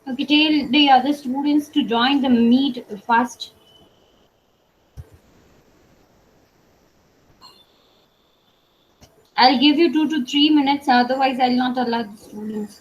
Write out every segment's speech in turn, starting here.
Okay, tell the other students to join the meet fast. I'll give you 2 to 3 minutes, otherwise I'll not allow the students.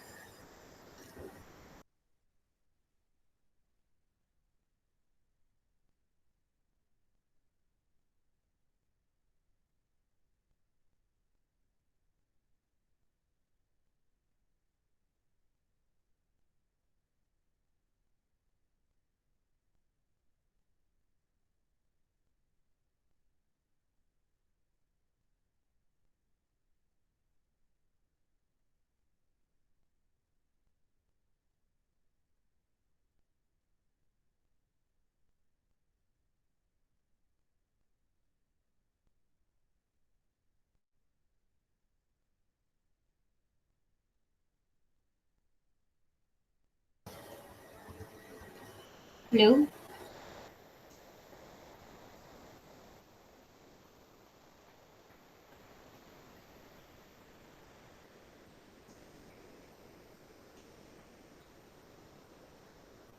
Hello.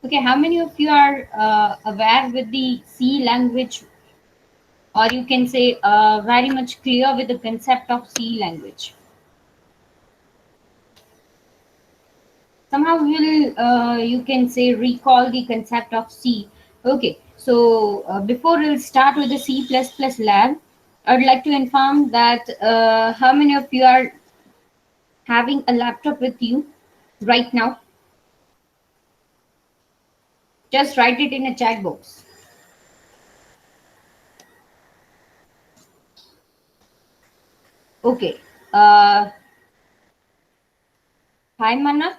Okay, how many of you are aware with the C language, or you can say very much clear with the concept of C language? Somehow will you can say recall the concept of C. Okay, so before we'll start with the C++ lab, I would like to inform that how many of you are having a laptop with you right now? Just write it in a chat box. Okay. Uh, Hi Manat,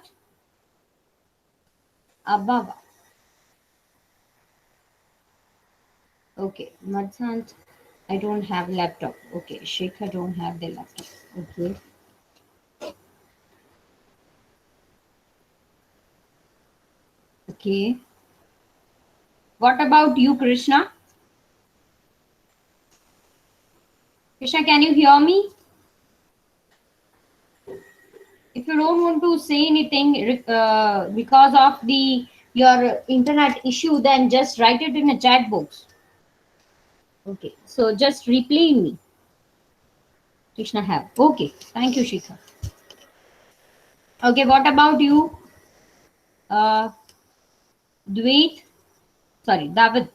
Ababa. Okay, Madhant, I don't have laptop. Okay, Shekhar don't have the laptop. Okay, okay. What about you, Krishna? Krishna, can you hear me? If you don't want to say anything because of the your internet issue, then just write it in a chat box. Okay, so just reply me. Krishna have. Okay, thank you, Shikha. Okay, what about you, uh, Dwayt? Sorry, David.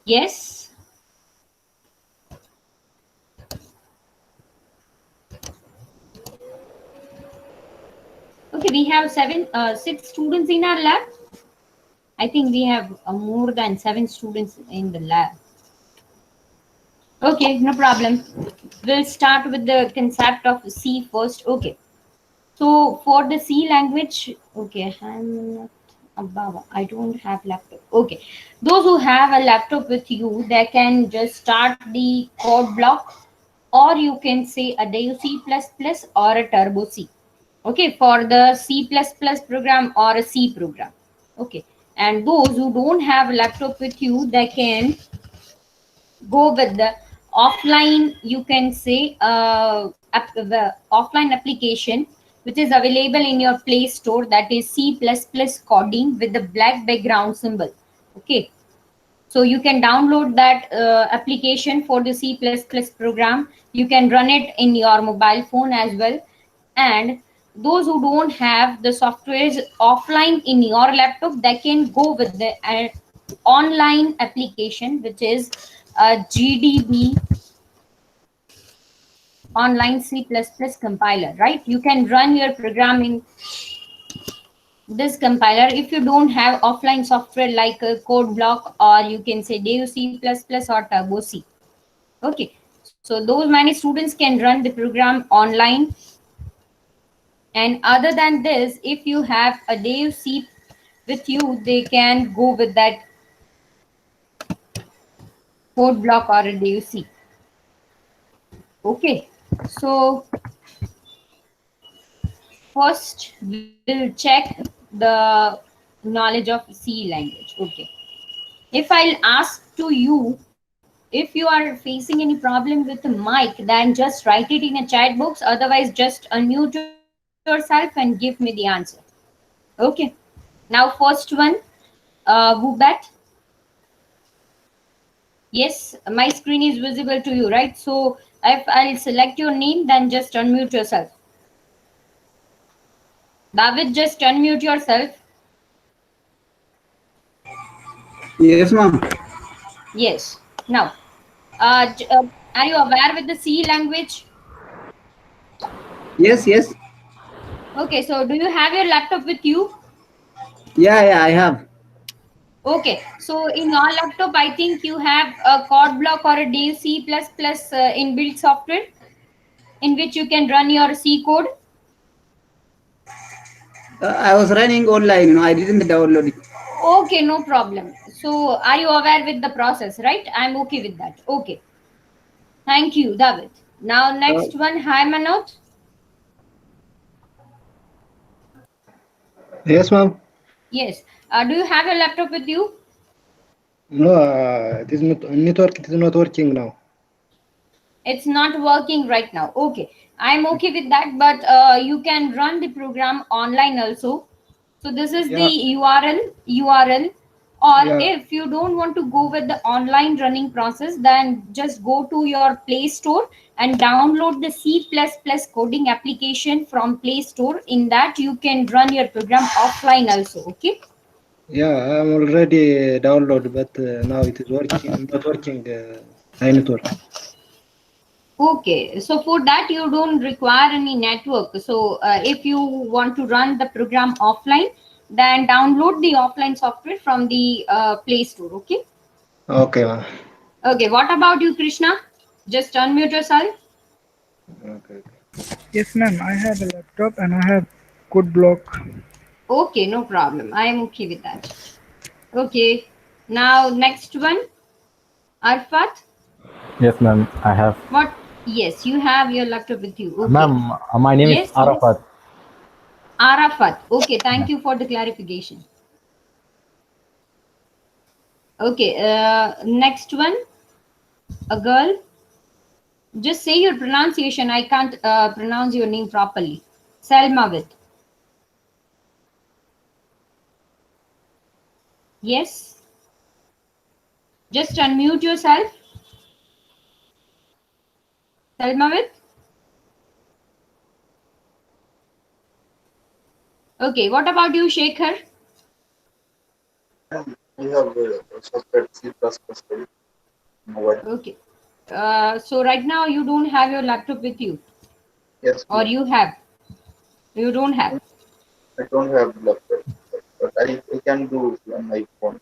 Yes. Okay, we have six students in our lab. I think we have more than seven students in the lab. Okay, no problem. We'll start with the concept of C first. Okay. So for the C language, okay, I'm not above. I don't have laptop. Okay. Those who have a laptop with you, they can just start the code block, or you can say a Dev C++ or a Turbo C. Okay, for the C++ program or a C program. Okay. And those who don't have a laptop with you, they can go with the offline, you can say the offline application which is available in your play store, that is C++ coding with the black background symbol. Okay, so you can download that application for the C++ program. You can run it in your mobile phone as well. And those who don't have the softwares offline in your laptop, they can go with the online application which is GDB online C++ compiler, right? You can run your programming this compiler if you don't have offline software like a code block, or you can say Dev C++ or Turbo C. Okay, so those many students can run the program online. And other than this, if you have a Dev C with you, they can go with that code block or a Dev C. Okay, so first we'll check the knowledge of C language. Okay, if I'll ask to you, if you are facing any problem with the mic, then just write it in a chat box. Otherwise, just unmute yourself yourself and give me the answer. Okay. Now, first one, Wubat. Yes, my screen is visible to you, right? So if I'll select your name, then just unmute yourself. David, just unmute yourself. Yes, ma'am. Yes. Now, are you aware with the C language? Yes, yes. Okay, so do you have your laptop with you? Yeah, I have. Okay, so in your laptop, I think you have a code block or a Dave C++ inbuilt software in which you can run your C code. I was running online, I didn't download it. Okay, no problem. So are you aware with the process, right? I'm okay with that. Okay. Thank you, David. Now next one, hi Manoj. Yes, ma'am. Yes. Do you have your laptop with you? No, it is not network. It is not working now. It's not working right now. Okay. I'm okay with that, but you can run the program online also. So this is the Yeah, URL. Or yeah. if you don't want to go with the online running process, then just go to your Play Store and download the C++ coding application from Play Store. In that, you can run your program offline also. Okay. Yeah, I'm already downloaded, but now it is working. Not working. High network. Okay, so for that you don't require any network. So if you want to run the program offline, then download the offline software from the Play Store. Okay. Okay, ma'am. Okay. What about you, Krishna? Just unmute yourself. Okay. Yes, ma'am. I have a laptop and I have code block. Okay, no problem. I am okay with that. Okay. Now next one, Arfat. Yes, ma'am, I have. What? Yes, you have your laptop with you. Okay. Ma'am, my name is Yes. Arafat. Arafat. Okay. Yeah. Thank you for the clarification. Okay. Next one, a girl. Just say your pronunciation. I can't pronounce your name properly. Selmavit. Yes. Just unmute yourself. Selmavit. Okay. What about you, Shekhar? We have software C++ mobile. Okay. So right now you don't have your laptop with you, Yes, or you have? You don't have. I don't have laptop, but I can do on my phone.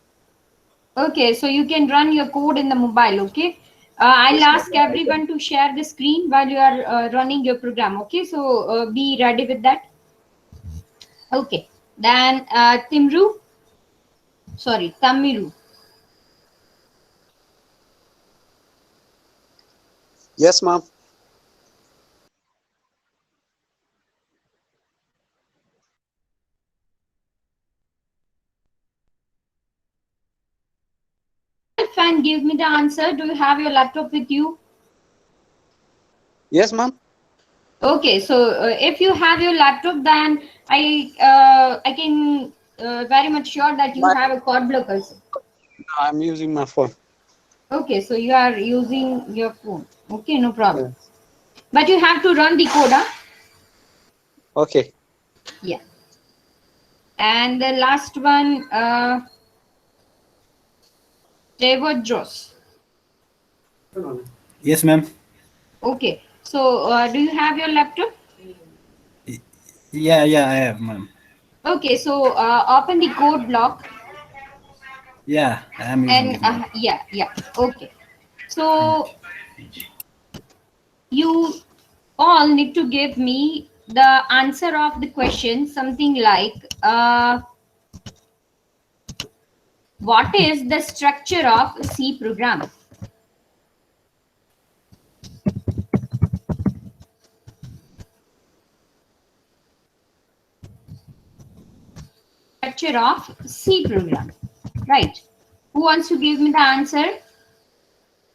Okay, so you can run your code in the mobile. Okay. I'll Yes, ma'am, ask I can. everyone to share the screen while you are running your program. Okay, so be ready with that. Okay. Then Timru, sorry, Tamiru. Yes, ma'am. And give me the answer. Do you have your laptop with you? Yes, ma'am. Okay, so if you have your laptop, then I can very much sure that you My, have a code block also. I'm using my phone. Okay, so you are using your phone. Okay, no problem. Yeah. But you have to run the code, huh? Okay. Yeah. And the last one, Tevodros. Yes, ma'am. Okay, so do you have your laptop? Yeah, I have, ma'am. Okay, so open the code block Yeah, I am using and it now. yeah. Okay, so you all need to give me the answer of the question, something like what is the structure of a C program? Structure of C program, right? Who wants to give me the answer?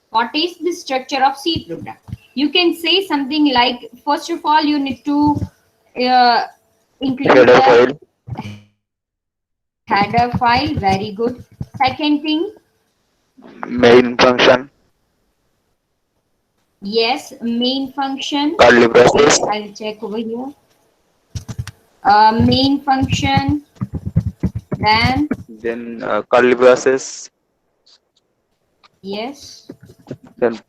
What is the structure of C program? You can say something like, first of all, you need to include Header the file. header file. Very good. Second thing, Main function. yes, main function. Curly Okay, braces. I'll check over here. Main function, then Then curly braces. yes, Then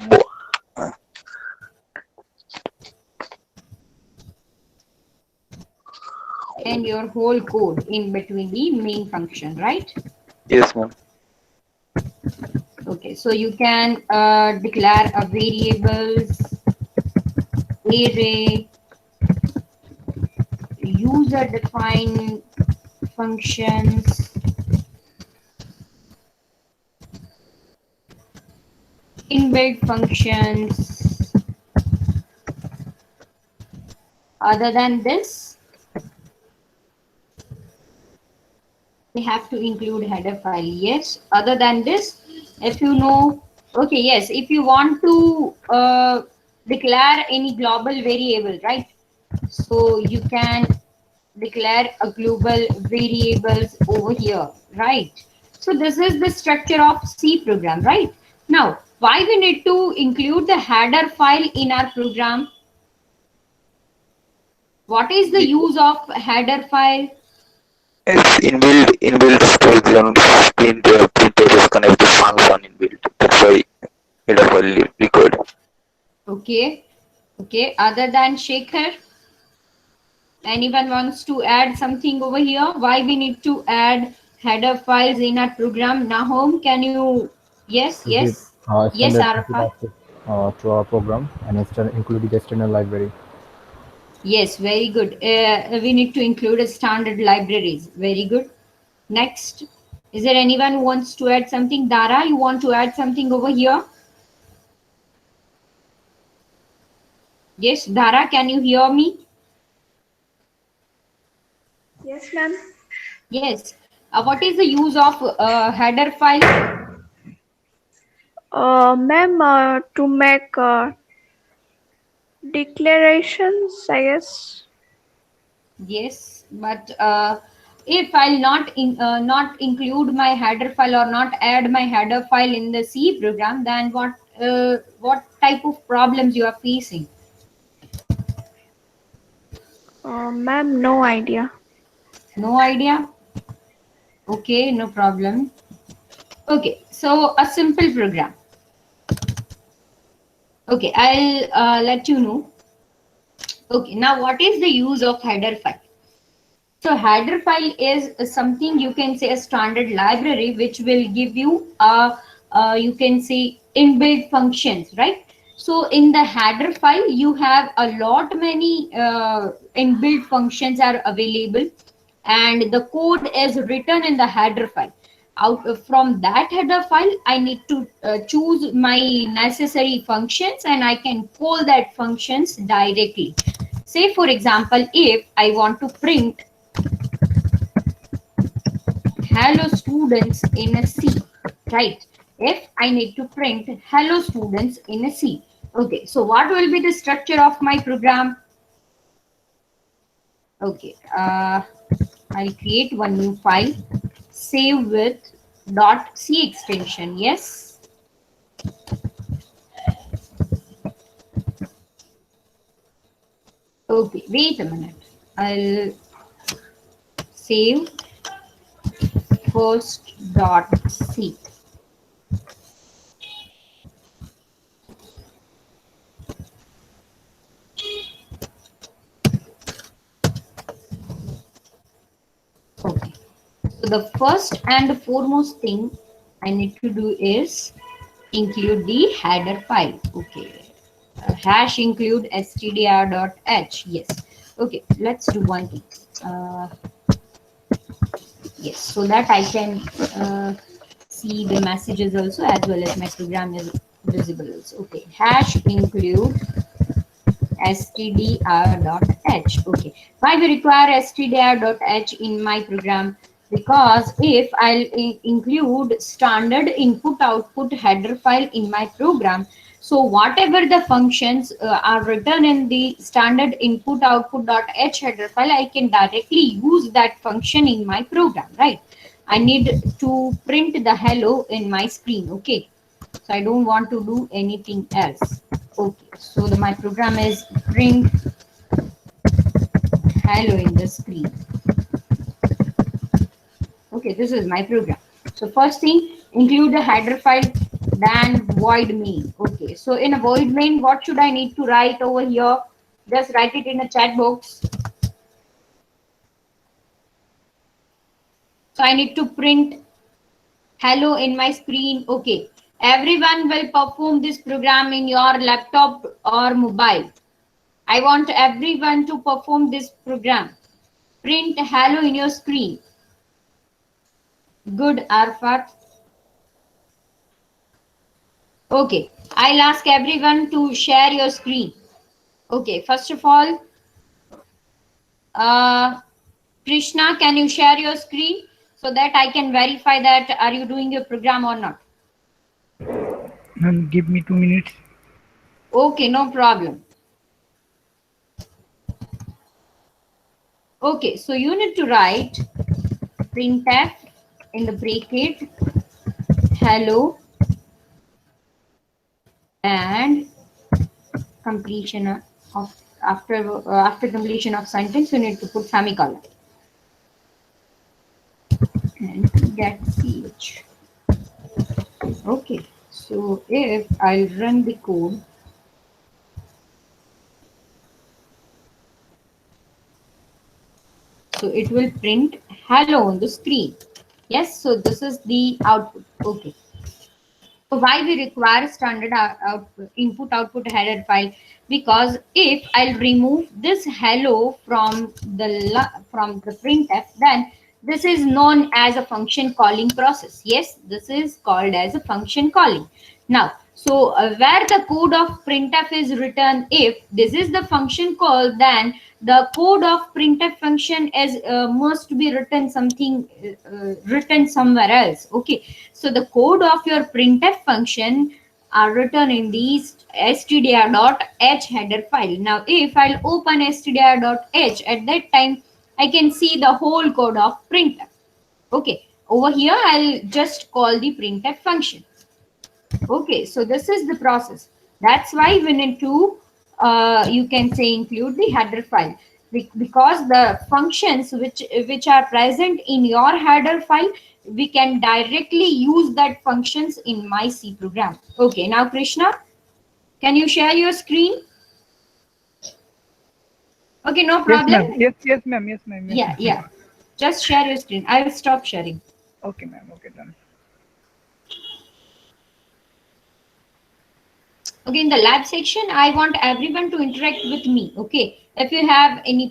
and your whole code in between the main function, right? yes, ma'am. Okay, so you can declare a variables, array, user defined functions, inbuilt functions. Other than this, we have to include header file. Yes. Other than this, if you know, okay, yes, if you want to declare any global variable, right? So you can declare a global variables over here, right? So this is the structure of C program, right? Now, why we need to include the header file in our program? What is the use of header file? It's inbuilt storage on printers connect to function inbuilt. That's why header file required. Okay. Okay. Other than Shekhar, anyone wants to add something over here? Why we need to add header files in our program? Nahom, can you? Yes. To give Yes. Yes, standard Arafat. access to our program and including the external library. Yes, very good. We need to include a standard libraries. Very good. Next, is there anyone who wants to add something? Dara, you want to add something over here? Yes, Dara, can you hear me? Yes, ma'am. Yes. What is the use of header file? Ma'am, to make declarations, I guess. Yes, but if I'll not include my header file or not add my header file in the C program, then what type of problems you are facing? Ma'am, no idea. No idea. Okay, no problem. Okay, so a simple program. Okay, I'll let you know. Okay, now what is the use of header file? So header file is something you can say a standard library which will give you you can say inbuilt functions, right? So in the header file you have a lot many inbuilt functions are available, and the code is written in the header file. Out from that header file I need to choose my necessary functions and I can call that functions directly. Say for example, if I want to print hello students in a C, right? If I need to print hello students in a C. Okay, so what will be the structure of my program? Okay, I'll create one new file, save with .c extension. Yes. Okay, wait a minute. I'll save first.c. Okay. So the first and foremost thing I need to do is include the header file. Okay. Hash include stdr.h. Yes. Okay. Let's do one thing. Yes. So that I can see the messages also as well as my program is visible also. Okay. Hash include stdr.h. Okay, why we require stdr.h in my program? Because if I'll include standard input output header file in my program, So whatever the functions are written in the standard input output.h header file, I can directly use that function in my program, right? I need to print the hello in my screen, okay? So I don't want to do anything else. Okay, so my program is print hello in the screen. Okay, this is my program. So first thing, include the header file, then void main. Okay, so in a void main, what should I need to write over here? Just write it in a chat box. So I need to print hello in my screen. Okay, everyone will perform this program in your laptop or mobile. I want everyone to perform this program. Print hello in your screen. Good, Arfat. Okay, I'll ask everyone to share your screen. Okay, first of all, Krishna, can you share your screen so that I can verify that are you doing your program or not? Ma'am, give me 2 minutes. Okay, no problem. Okay, so you need to write printf in the bracket hello and completion of after completion of sentence you need to put semicolon and get ch. Okay, so if I'll run the code, so it will print hello on the screen. Yes, so this is the output. Okay. So why we require standard input output header file? Because if I'll remove this hello from the printf, then this is known as a function calling process. Yes, this is called as a function calling. Now, so where the code of printf is written, if this is the function call, then the code of printf function is must be written written somewhere else. Okay, so the code of your printf function are written in the stdr.h header file. Now, if I'll open stdr.h, at that time I can see the whole code of printf. Okay, over here I'll just call the printf function. Okay, so this is the process. That's why we need to you can say include the header file, because the functions which are present in your header file, we can directly use that functions in my C program. Okay, now Krishna, can you share your screen? Okay, no problem. Yes, ma'am. Yes, ma'am. Yes, ma'am. Yes, Yeah. Just share your screen. I will stop sharing. Okay, ma'am. Okay, done. Okay, in the lab section, I want everyone to interact with me. Okay, if you have any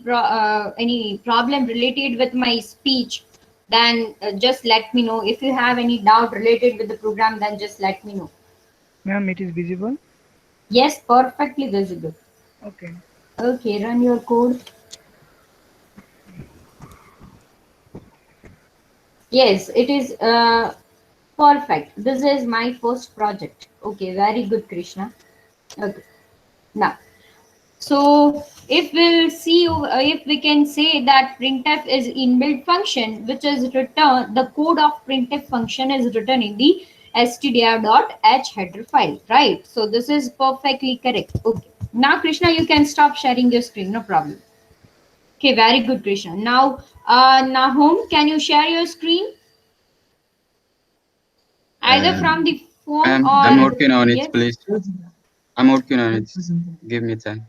problem related with my speech, then just let me know. If you have any doubt related with the program, then just let me know. Ma'am, it is visible? Yes, perfectly visible. Okay. Okay, run your code. Yes, it is perfect. This is my first project. Okay, very good, Krishna. Okay, now, so if we'll see, if we can say that printf is inbuilt function, which is return, the code of printf function is written in the stdr.h header file, right? So this is perfectly correct. Okay, now Krishna, you can stop sharing your screen, no problem. Okay, very good, Krishna. Now, Nahum, can you share your screen? Either from the phone or... I'm working on it, yes? please. I'm working on it. Give me time.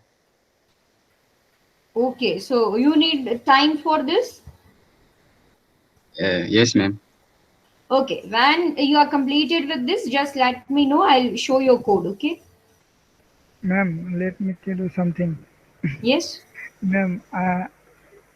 Okay, so you need time for this? Yes, ma'am. Okay, when you are completed with this, just let me know. I'll show your code, okay? Ma'am, let me tell you something. Yes? Ma'am,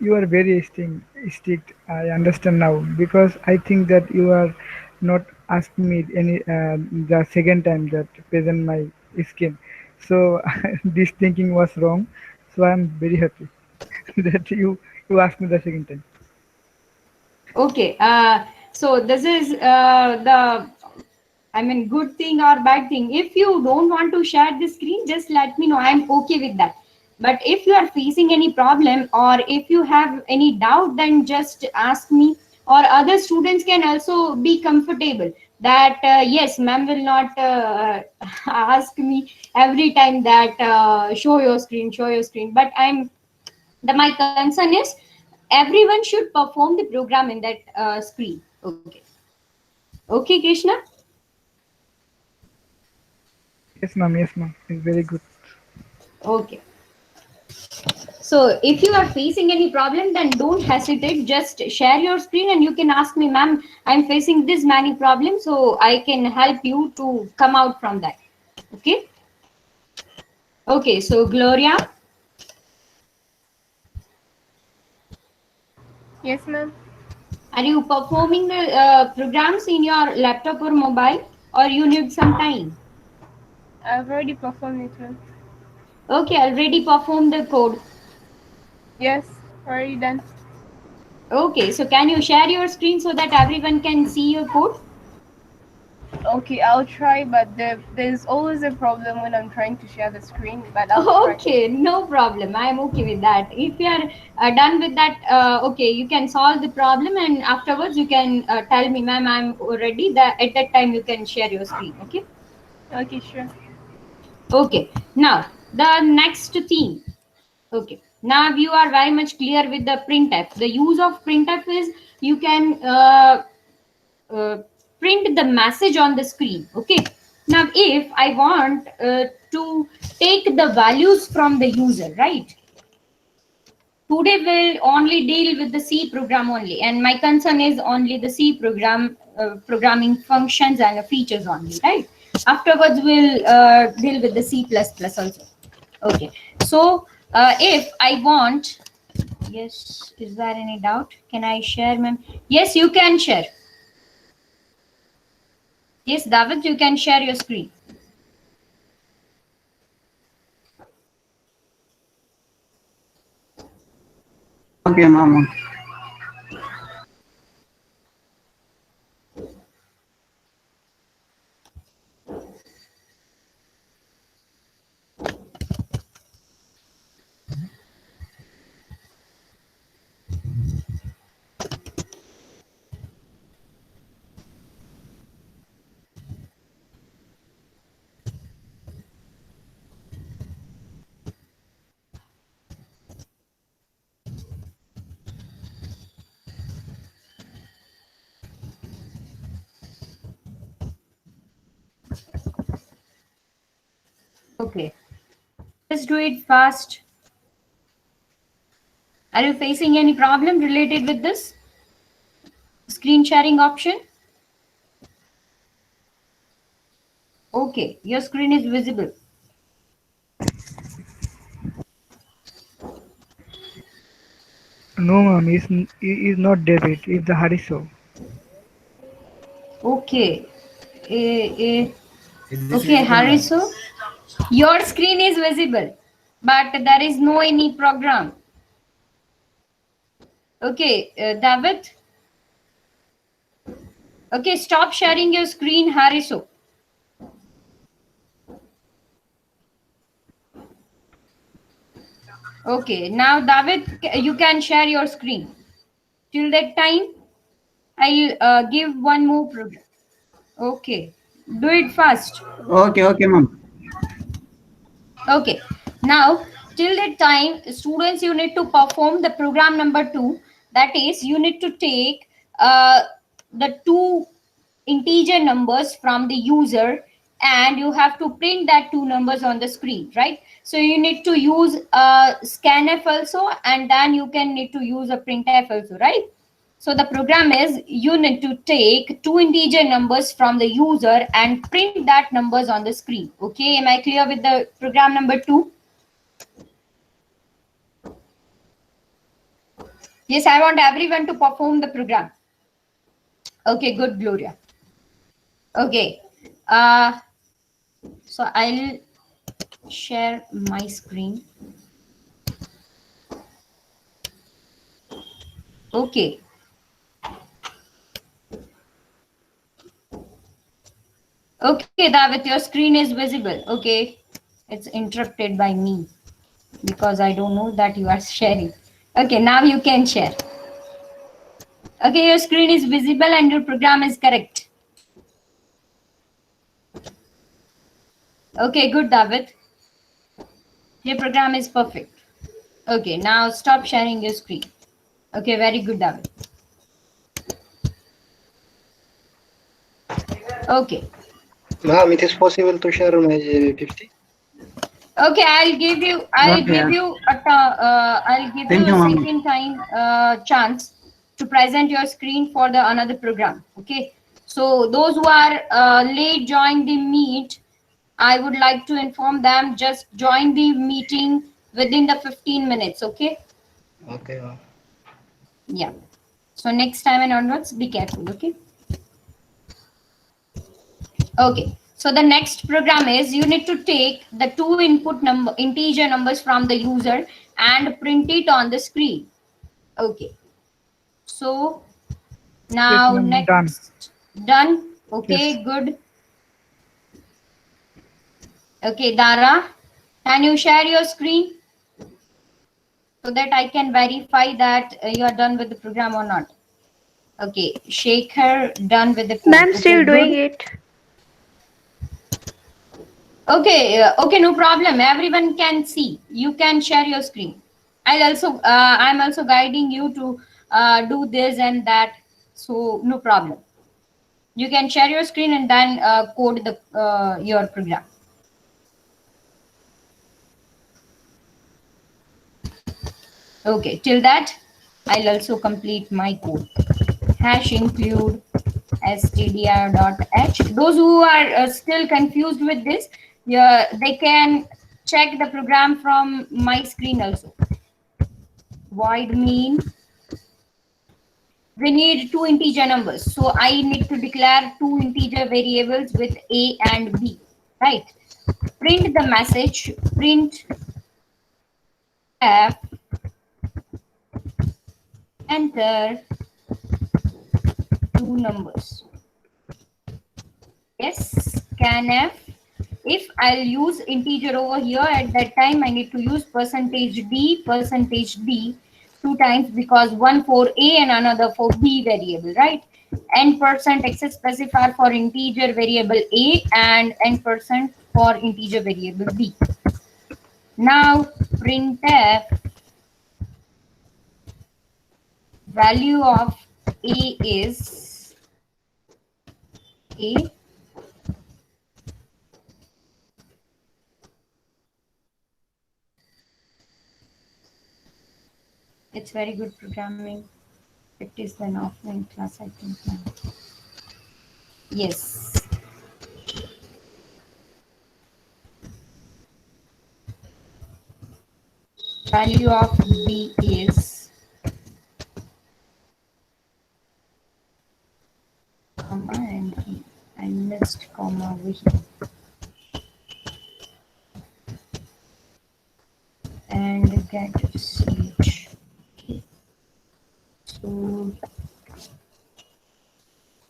you are very strict. I understand now, because I think that you are not asking me any the second time that present my skin. So this thinking was wrong. So I am very happy that you asked me the second time. Okay, so this is the I mean, good thing or bad thing. If you don't want to share the screen, just let me know. I'm okay with that. But if you are facing any problem or if you have any doubt, then just ask me. Or other students can also be comfortable that yes, ma'am will not ask me every time that show your screen. But my concern is everyone should perform the program in that screen. Okay. Okay, Krishna. Yes, ma'am. Yes, ma'am. It's very good. Okay. So if you are facing any problem, then don't hesitate. Just share your screen and you can ask me, ma'am, I'm facing this many problems, so I can help you to come out from that. Okay. Okay. So Gloria, Yes, ma'am. are you performing the programs in your laptop or mobile, or you need some time? I've already performed it, ma'am. Okay, already performed the code. Yes, already done. Okay, so can you share your screen so that everyone can see your code? Okay, I'll try, but there's always a problem when I'm trying to share the screen, but I'll try. Okay, no problem. I'm okay with that. If you are done with that, okay, you can solve the problem, and afterwards you can tell me, ma'am, I'm ready. That at that time you can share your screen. Okay. Okay, sure. Okay. Now the next theme. Okay. Now you are very much clear with the printf. The use of printf is you can uh, print the message on the screen. Okay. Now if I want to take the values from the user, right? Today we'll only deal with the C program only, and my concern is only the C program programming functions and the features only, right? Afterwards we'll deal with the C++ also. Okay. So if I want, yes, is there any doubt? Can I share, ma'am? Yes, you can share. Yes, David, you can share your screen. Okay, ma'am. Okay. Let's do it fast. Are you facing any problem related with this screen sharing option? Okay, your screen is visible. No, ma'am. It's not David. It's the Hariso. Okay. Okay, Hariso, your screen is visible, but there is no any program. Okay, David. Okay, stop sharing your screen, Hariso. Okay, now David, you can share your screen. Till that time, I'll give one more program. Okay, do it fast. Okay, ma'am. Okay, now till that time, students, you need to perform the program number 2. That is, you need to take the two integer numbers from the user and you have to print that two numbers on the screen, right? So you need to use a scanf also, and then you can need to use a printf also, right? So the program is you need to take two integer numbers from the user and print that numbers on the screen. Okay, am I clear with the program number 2? Yes, I want everyone to perform the program. Okay, good, Gloria. Okay, so I'll share my screen. Okay. Okay, David, your screen is visible. Okay, it's interrupted by me because I don't know that you are sharing. Okay, now you can share. Okay, your screen is visible and your program is correct. Okay, good, David. Your program is perfect. Okay, now stop sharing your screen. Okay, very good, David. Okay. Ma'am, it is possible to share my PPT? Okay, I'll give you Okay. Thank you, a ma'am. second time chance to present your screen for the another program. Okay, so those who are late join the meet, I would like to inform them just join the meeting within the 15 minutes. Okay. Okay, ma'am. Yeah. So next time and onwards, be careful. Okay. Okay. So the next program is you need to take the two input number integer numbers from the user and print it on the screen. Okay. So now ma'am, next done. Okay, Yes. good. Okay, Dara, can you share your screen so that I can verify that you are done with the program or not? Okay, Shekhar done with the code. Ma'am, Okay, still doing good. it. Okay, okay, no problem. Everyone can see. You can share your screen. I'm also guiding you to do this and that. So no problem. You can share your screen and then code the your program. Okay, till that, I'll also complete my code. Hash include stdr.h. Those who are still confused with this, yeah, they can check the program from my screen also. Void mean we need two integer numbers, so I need to declare two integer variables with a and b, right? Print the message, print f, enter two numbers. Yes, scanf. If I'll use integer over here, at that time I need to use %d two times because one for a and another for b variable, right? N% specifier for integer variable a and N% for integer variable b. Now printf value of a is a. It's very good programming. It is an offline class, I think now. Yes. Value of b is comma and b. I missed comma over here. And get ch. Okay. So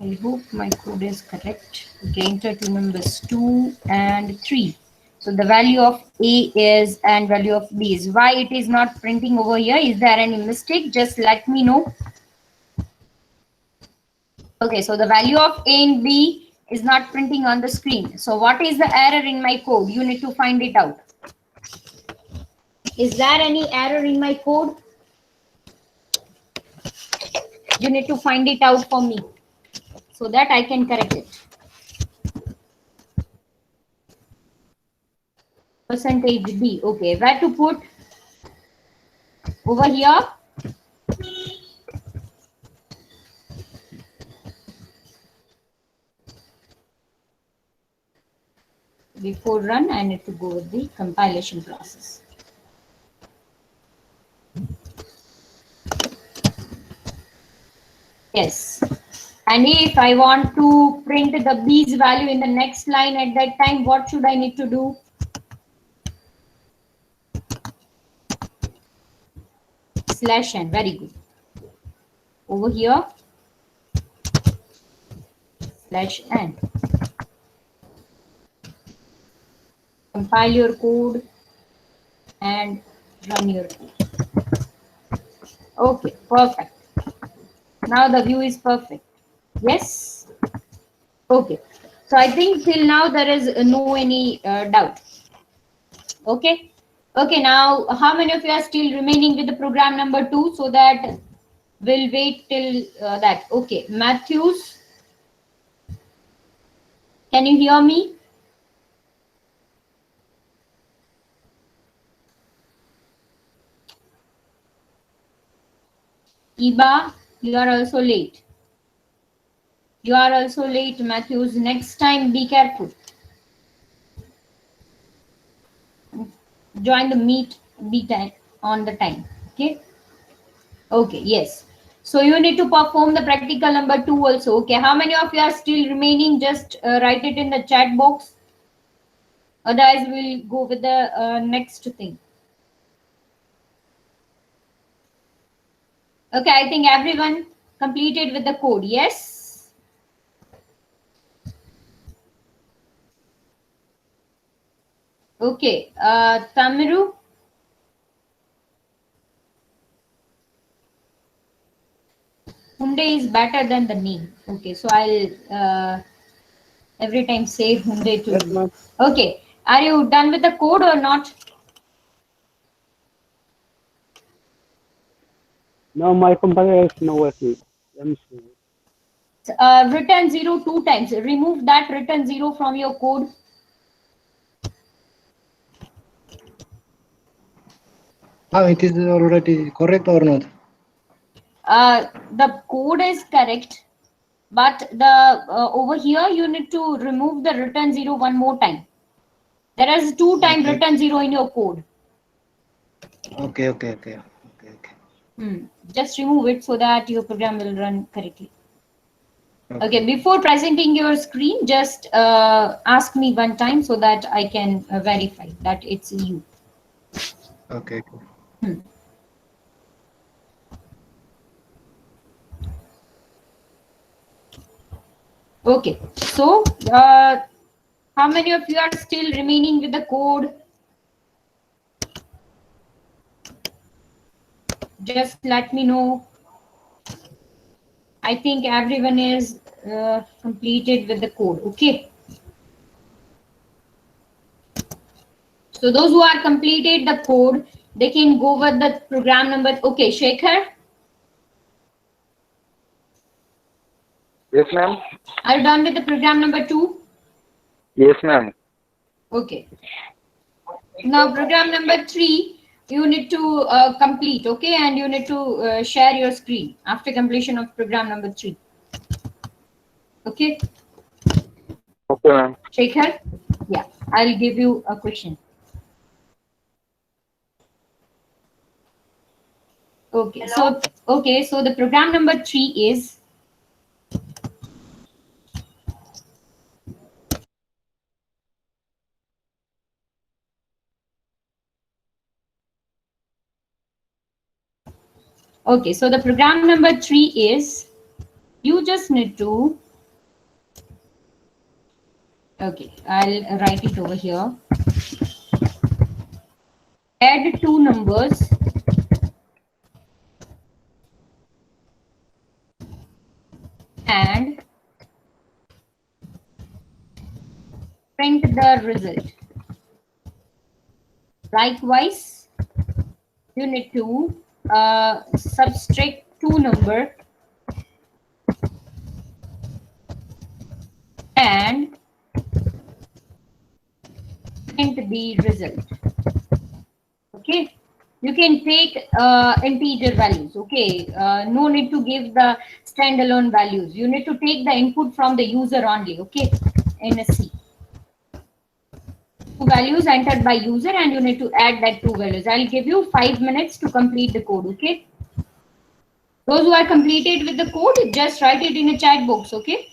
I hope my code is correct. Okay, enter two numbers 2 and 3. So the value of a is and value of b is. Why it is not printing over here? Is there any mistake? Just let me know. Okay, so the value of a and b is not printing on the screen. So what is the error in my code? You need to find it out. Is there any error in my code? You need to find it out for me so that I can correct it. %d. Okay, where to put? Over here. Before run, I need to go with the compilation process. Yes. And if I want to print the b's value in the next line at that time, what should I need to do? /n. Very good. Over here, /n. compile your code and run your code. Okay, perfect. Now the view is perfect. Yes. Okay. So I think till now there is no any doubt. Okay. Okay. Now, how many of you are still remaining with the program number 2, so that we'll wait till that? Okay. Matthews, can you hear me? Iba, you are also late. You are also late, Matthews. Next time, be careful. Join the meet, be time on the time. Okay. Okay. Yes. So you need to perform the practical number 2 also. Okay. How many of you are still remaining? Just write it in the chat box. Otherwise, we'll go with the next thing. Okay. I think everyone completed with the code. Yes. Okay. Tamiru. Hyundai is better than the name. Okay, so I'll every time say Hyundai to Yes, you. ma'am. Okay, are you done with the code or not? No, my computer is not working. Let me see. Return 0 2 times. Remove that return 0 from your code. It is already correct or not? The code is correct, but the over here you need to remove the return 0 one more time. There is 2 time Okay. return 0 in your code. Okay. Just remove it so that your program will run correctly. Okay, before presenting your screen, just ask me one time so that I can verify that it's you. Okay. Okay, so how many of you are still remaining with the code? Just let me know. I think everyone is completed with the code. Okay. So those who are completed the code, they can go with the program number. Okay, Shekhar, Yes, ma'am. are you done with the program number 2? Yes, ma'am. Okay. Now program number 3, you need to complete. Okay, and you need to share your screen after completion of program number 3. Okay. Okay, ma'am. Shekhar, yeah, I'll give you a question. Okay, so the program number 3 is okay. So the program number 3 is you just need to okay. I'll write it over here. Add 2 numbers and print the result. Likewise, you need to subtract 2 number and print the result. Okay, you can take integer values. Okay, no need to give the standalone values. You need to take the input from the user only. Okay, in a C. 2 values entered by user, and you need to add that 2 values. I'll give you 5 minutes to complete the code. Okay. Those who are completed with the code, just write it in a chat box. Okay.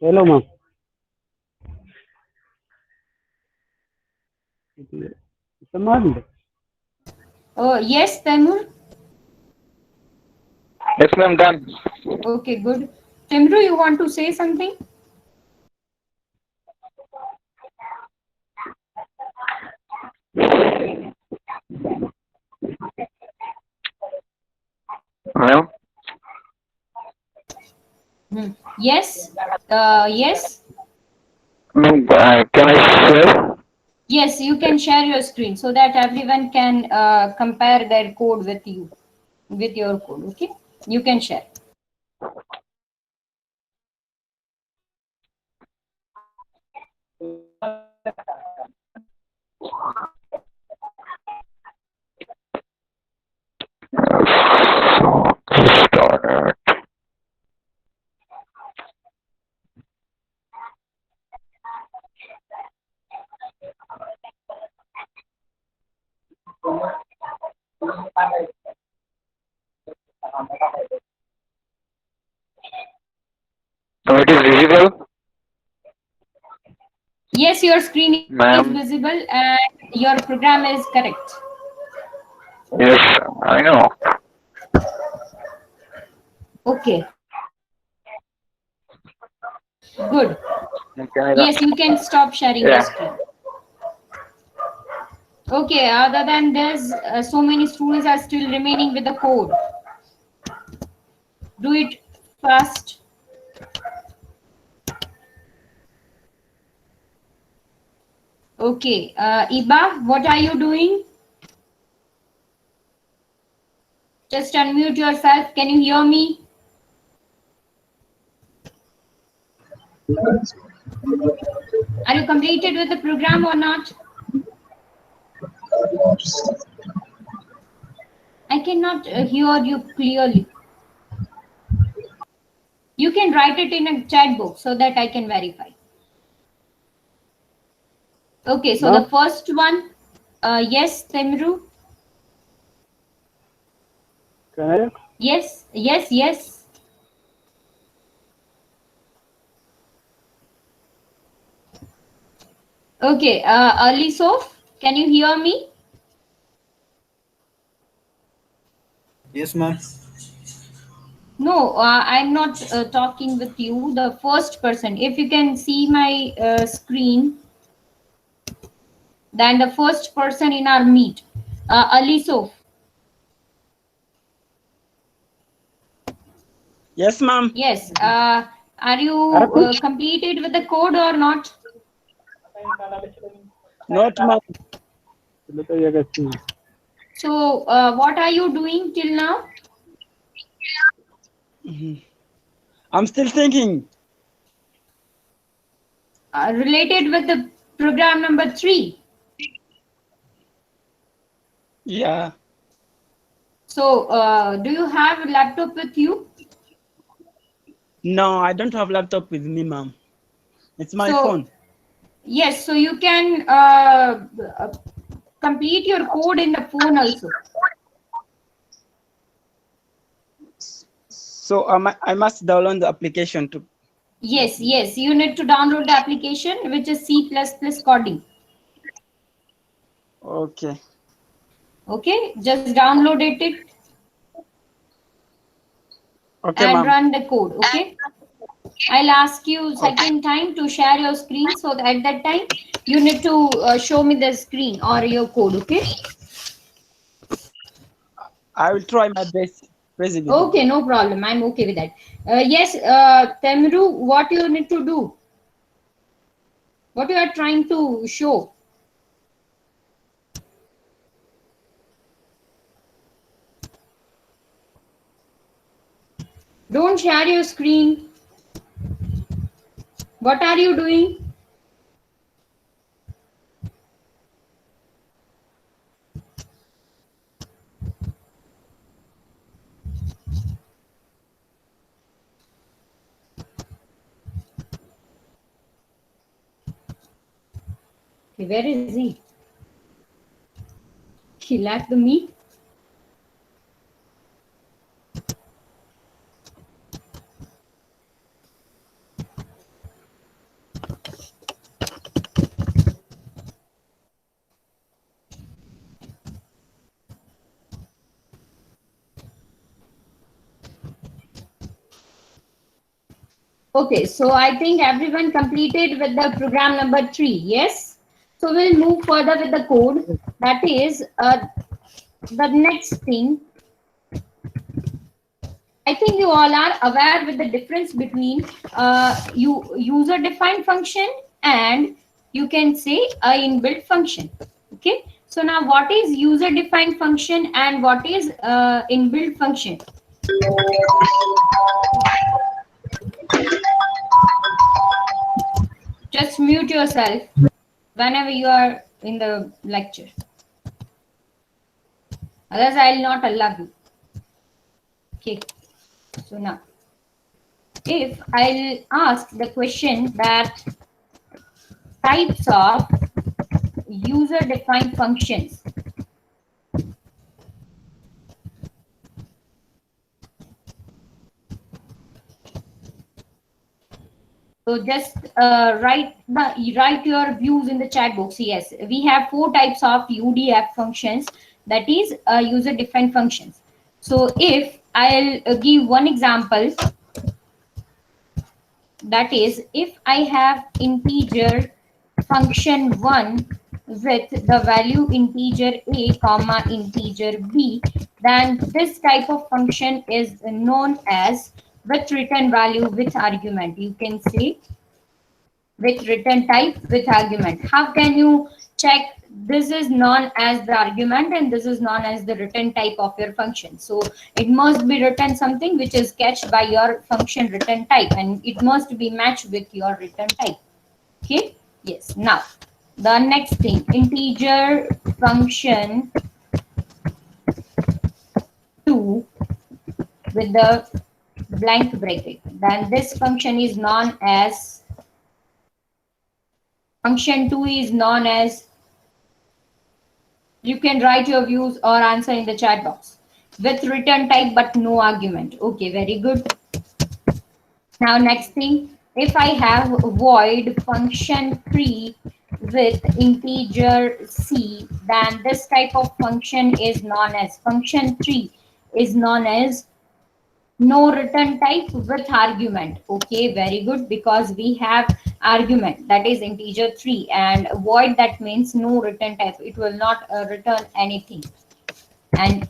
Hello, ma'am. Command. Oh, yes, Taimur. Yes, ma'am, done. Okay, good. Timru, you want to say something? Ma'am? Yes. Yes. Ma'am, can I share? Yes, you can share your screen so that everyone can compare their code with you, with your code. Okay, you can share. So, start. So it is visible? Yes, your screen is Ma'am? visible and your program is correct. Yes, I know. Okay, good. Can I Yes, you can stop sharing your Yeah. screen. Okay, other than this, so many students are still remaining with the code. Do it fast. Okay, Iba, what are you doing? Just unmute yourself. Can you hear me? Are you completed with the program or not? I cannot hear you clearly. You can write it in a chat box so that I can verify. Okay, so Ma'am? the first one, yes, Temru. Can I? Yes, yes, yes. Okay, Ali Sof, can you hear me? Yes, ma'am. No, I'm not talking with you. The first person. If you can see my screen, then the first person in our meet, Ali Sof. Yes, ma'am. Yes. Are you completed with the code or not? Not ma'am. So, what are you doing till now? I'm still thinking. Related with the program number 3. Yeah. So, do you have a laptop with you? No, I don't have laptop with me, ma'am. It's my So, phone. yes, so you can complete your code in the phone also. So I must download the application to. Yes, yes, you need to download the application, which is C++ coding. Okay. Okay, just download it Okay, and ma'am. run the code. Okay, I'll ask you second time to share your screen, so that at that time you need to show me the screen or your code. Okay. I will try my best, President. Okay, no problem. I'm okay with that. Yes, Temru, what you need to do? What you are trying to show? Don't share your screen. What are you doing? Okay, where is he? He left the meet. Okay, so I think everyone completed with the program number 3. Yes. So we'll move further with the code. That is the next thing. I think you all are aware with the difference between user defined function and you can say a inbuilt function. Okay. So now what is user defined function and what is inbuilt function? Just mute yourself whenever you are in the lecture. Otherwise, I'll not allow you. Okay. So now, if I'll ask the question that types of user-defined functions. So just write your views in the chat box. Yes, we have 4 types of UDF functions, that is user-defined functions. So if I'll give one example, that is if I have integer function 1 with the value integer a comma integer b, then this type of function is known as with return value with argument. You can say with return type with argument. How can you check this is known as the argument and this is known as the return type of your function? So it must be written something which is catched by your function return type and it must be matched with your return type. Okay. Yes. Now the next thing, integer function 2 with the blank bracket, then this function is known as function 2 is known as, you can write your views or answer in the chat box, with return type but no argument. Okay, very good. Now next thing, if I have void function 3 with integer c, then this type of function is known as function 3 is known as no return type with argument. Okay, very good, because we have argument that is integer 3 and void, that means no return type, it will not return anything. And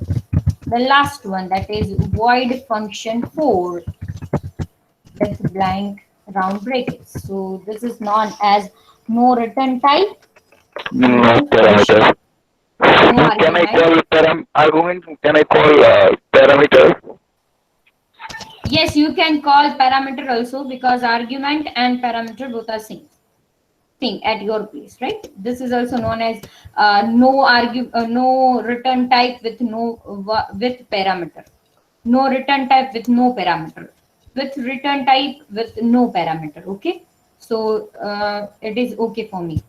the last one, that is void function 4 with blank round brackets. So this is known as no return type, no parameter. no Can I argument. call argument? Can I call parameter? Yes, you can call parameter also, because argument and parameter both are same thing at your place, right? This is also known as no return type with with parameter, no return type with no parameter, with return type with no parameter. Okay, so it is okay for me.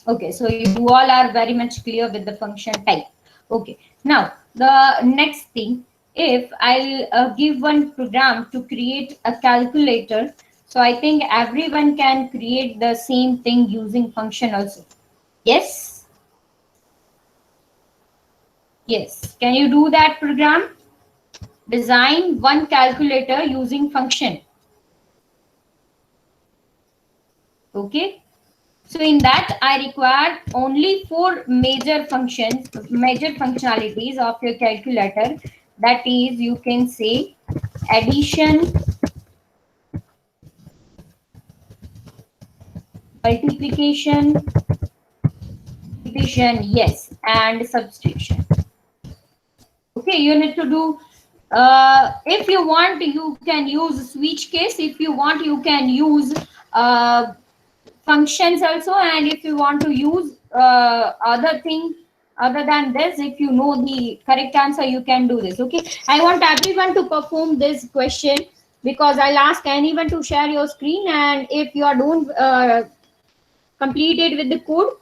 Okay, so you all are very much clear with the function type. Okay, now the next thing, if I'll give one program to create a calculator, so I think everyone can create the same thing using function also. Yes? Yes. Can you do that program? Design one calculator using function. Okay. So in that, I require only 4 major functions, major functionalities of your calculator. That is, you can say addition, multiplication, division, yes, and subtraction. Okay, you need to do, if you want, you can use switch case. If you want, you can use functions also, and if you want to use other thing other than this, if you know the correct answer, you can do this. Okay, I want everyone to perform this question, because I'll ask anyone to share your screen, and if you are doing completed with the code,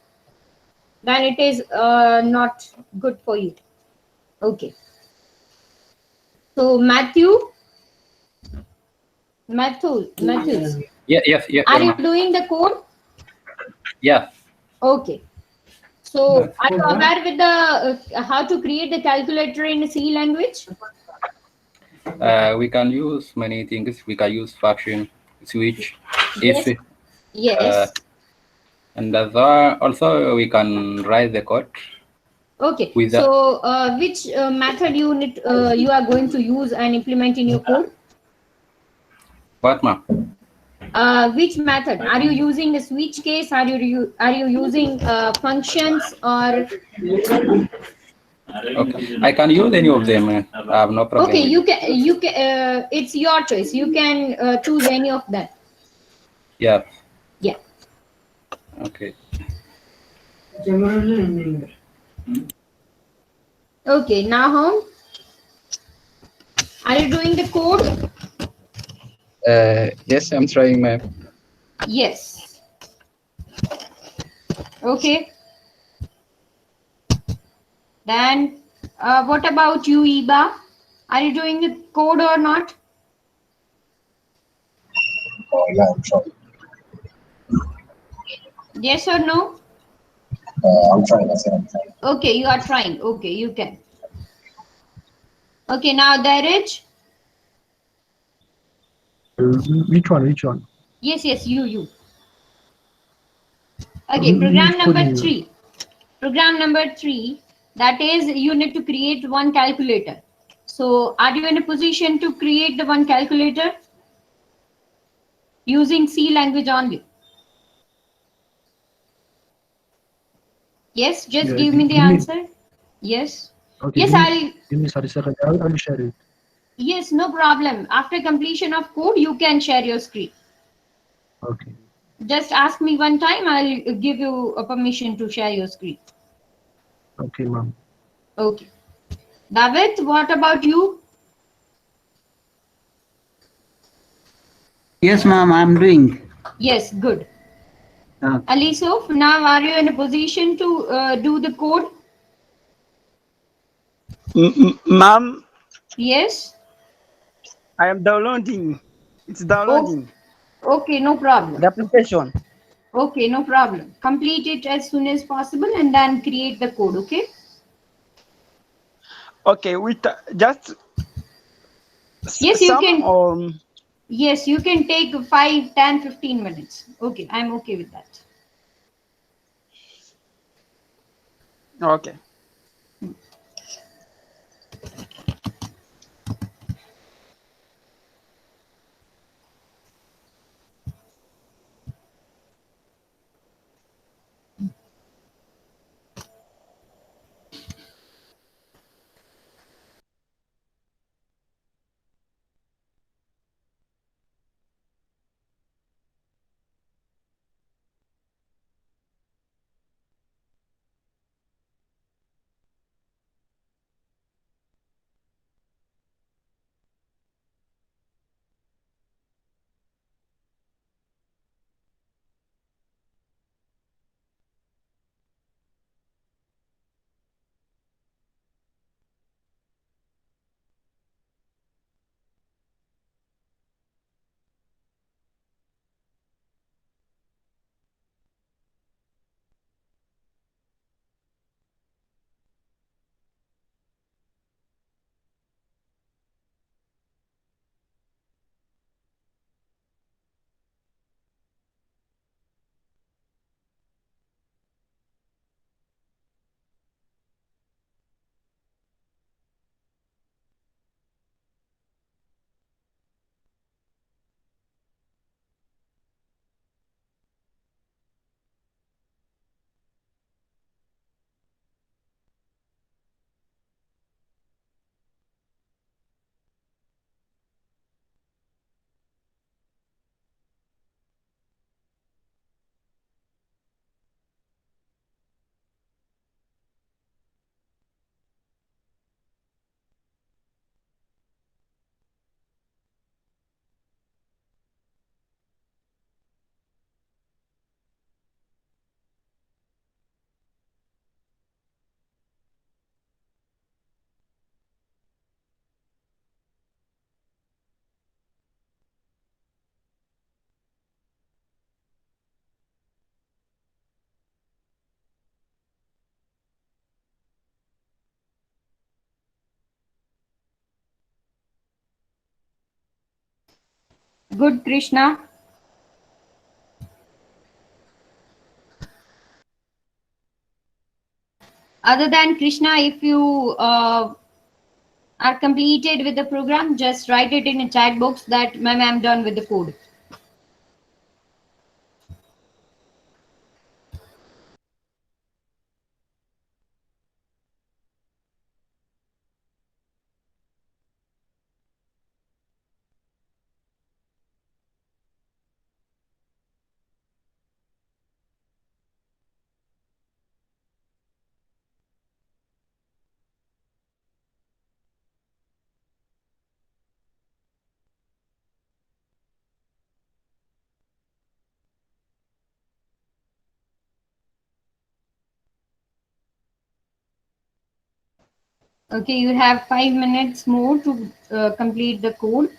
then it is not good for you. Okay, so Matthew, Yes, are you doing the code? Yeah. Okay. So are you aware with the how to create the calculator in C language? We can use many things. We can use function, switch, Yes. if, Yes. and also we can write the code Okay. with the So, which method you are going to use and implement in your code? what, ma'am? Which method are you using? A switch case? Are you using functions or? Okay, I can use any of them. I have no problem. Okay, with it. you can. It's your choice. You can choose any of them. Yeah. Yeah. Okay. Okay. Now, are you doing the code? Yes, I'm trying, ma'am. Yes. Okay. Then, what about you, Iba? Are you doing the code or not? Yeah, I'm trying. Yes or no? I'm trying. I said I'm trying. Okay, you are trying. Okay, you can. Okay, now Darij. Which one? Which one? Yes, you. Okay, program number 3. Program number 3, that is you need to create one calculator. So are you in a position to create the one calculator using C language only? Yes, just give me the answer. Yes. Okay, Yes, give me 30 seconds. I'll share it. yes, no problem. After completion of code, you can share your screen. Okay. Just ask me one time, I'll give you a permission to share your screen. Okay, ma'am. Okay. David, what about you? Yes, ma'am, I'm doing. Yes, good. Aliso, now are you in a position to do the code? Ma'am, Yes. I am downloading. It's downloading. Okay, no problem. The application. Okay, no problem. Complete it as soon as possible and then create the code, okay? Okay, with just Yes, you some can. or Yes, you can take 5, 10, 15 minutes. Okay, I'm okay with that. okay. Good, Krishna. Other than Krishna, if you are completed with the program, just write it in a chat box that ma'am, I'm done with the code. Okay, you have 5 minutes more to complete the code.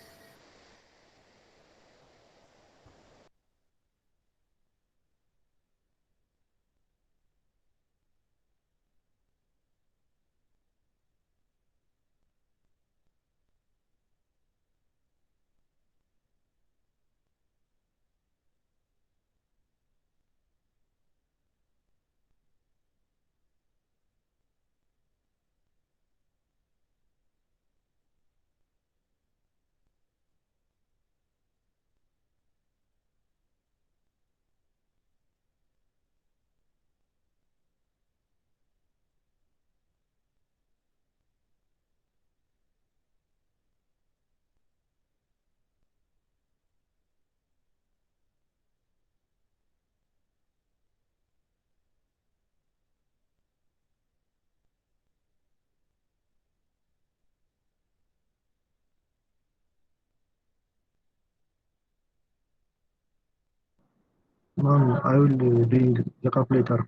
Ma'am, I will bring the calculator.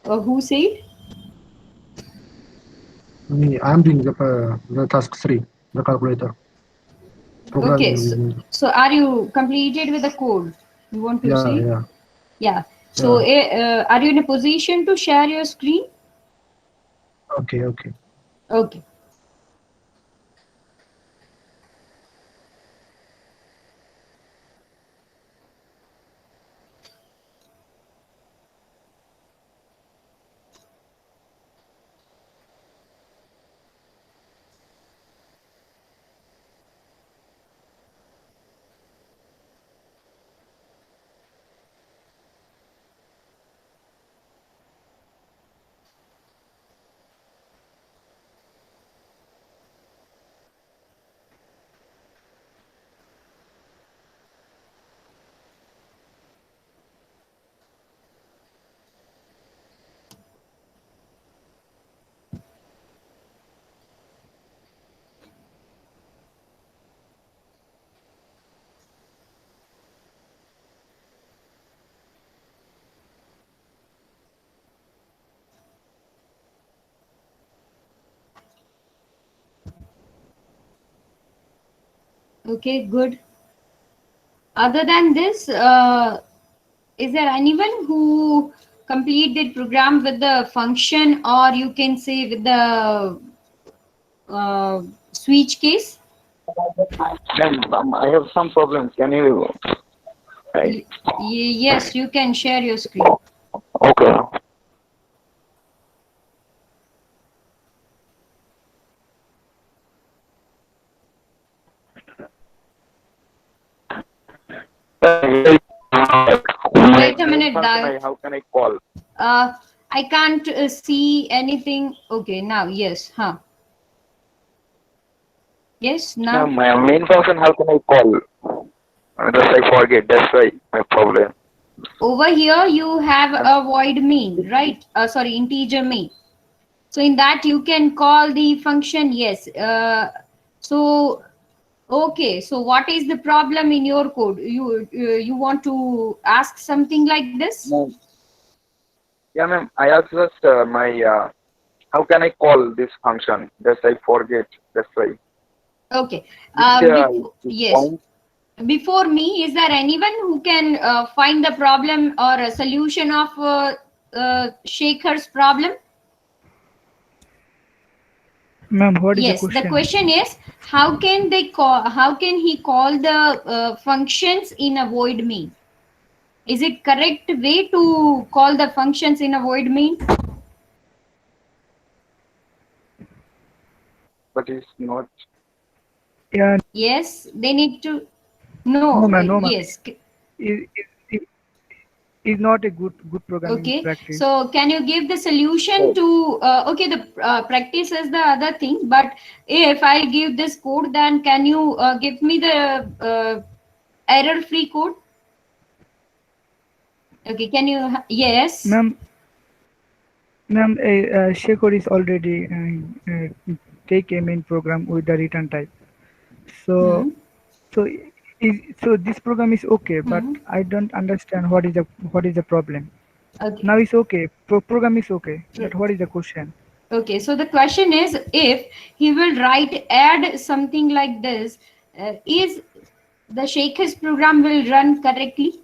Who said? Me, I'm doing the task 3, the calculator. Okay, Programming. so are you completed with the code? You want to Yeah, say? yeah. Yeah. So Yeah. are you in a position to share your screen? Okay, okay. Okay. Okay, good. Other than this, is there anyone who completed program with the function, or you can say with the switch case? Ma'am, I have some problems. Can you? Right. Yes, you can share your screen. Okay. Wait a minute, How can I call? I can't see anything. Okay, now yes, huh? Yes, now. My main function, how can I call? Just I forget. That's why my problem. Over here you have a void main, right? Sorry, integer main. So in that you can call the function. Yes. So okay. So what is the problem in your code? You want to ask something like this? Yeah, ma'am. I asked just how can I call this function? Just I forget. That's why. Okay. Yes. Point. Before me, is there anyone who can find the problem or a solution of Shekhar's problem? Ma'am, what is the Yes, the question? question is how can they call? How can he call the functions in a void main? Is it correct way to call the functions in a void main? But it's not. Yeah, Yes, they need to. no, No, ma'am, no, ma'am. yes. It is not a good programming Okay, practice. so can you give the solution to? Okay, the practice is the other thing, but if I give this code, then can you give me the error-free code? Okay, can you? Yes. Ma'am, Shekhar is already take a main program with the return type. So, so so this program is okay, but I don't understand what is the problem. Okay. Now it's okay. Program is okay, but what is the question? Okay, so the question is if he will add something like this, is the Shaker's program will run correctly?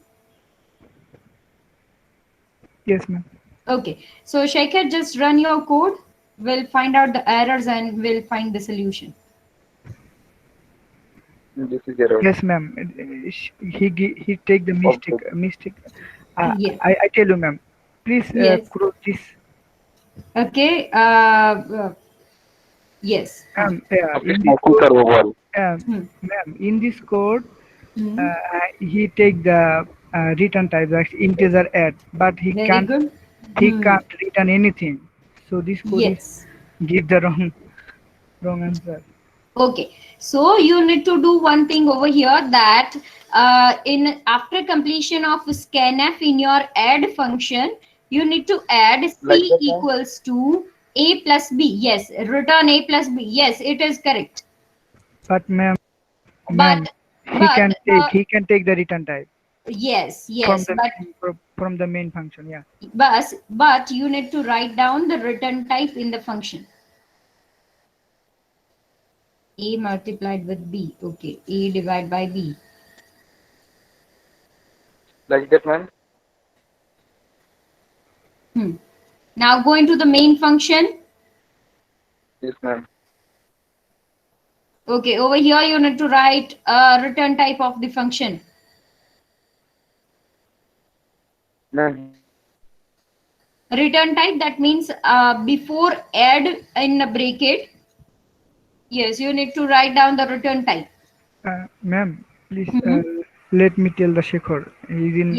Yes, ma'am. Okay, so Shaker, just run your code. We'll find out the errors and we'll find the solution. This is error. Yes, ma'am. He take the mistake. Yeah. I tell you, ma'am. Please Yes. close this. Okay. Yes. Ma'am, in My this code, cooker over. ma'am, in this code, he take the return type like integer add, but he Very can't good. can't return anything. So this code Yes. is give the wrong answer. Okay, so you need to do one thing over here that in after completion of scanf in your add function, you need to add c Like that, equals to a plus b. Yes, return a plus b. Yes, it is correct. But ma'am, But he can take the return type yes, from yes, the but from the main function. Yeah. but you need to write down the return type in the function. A multiplied with b. Okay, a divided by b. Like that, man. Now go into the main function. Yes, ma'am. Okay, over here you need to write return type of the function. Ma'am. Return type, that means before add in a bracket. Yes, you need to write down the return type. Ma'am, please let me tell the Shekhar. He's in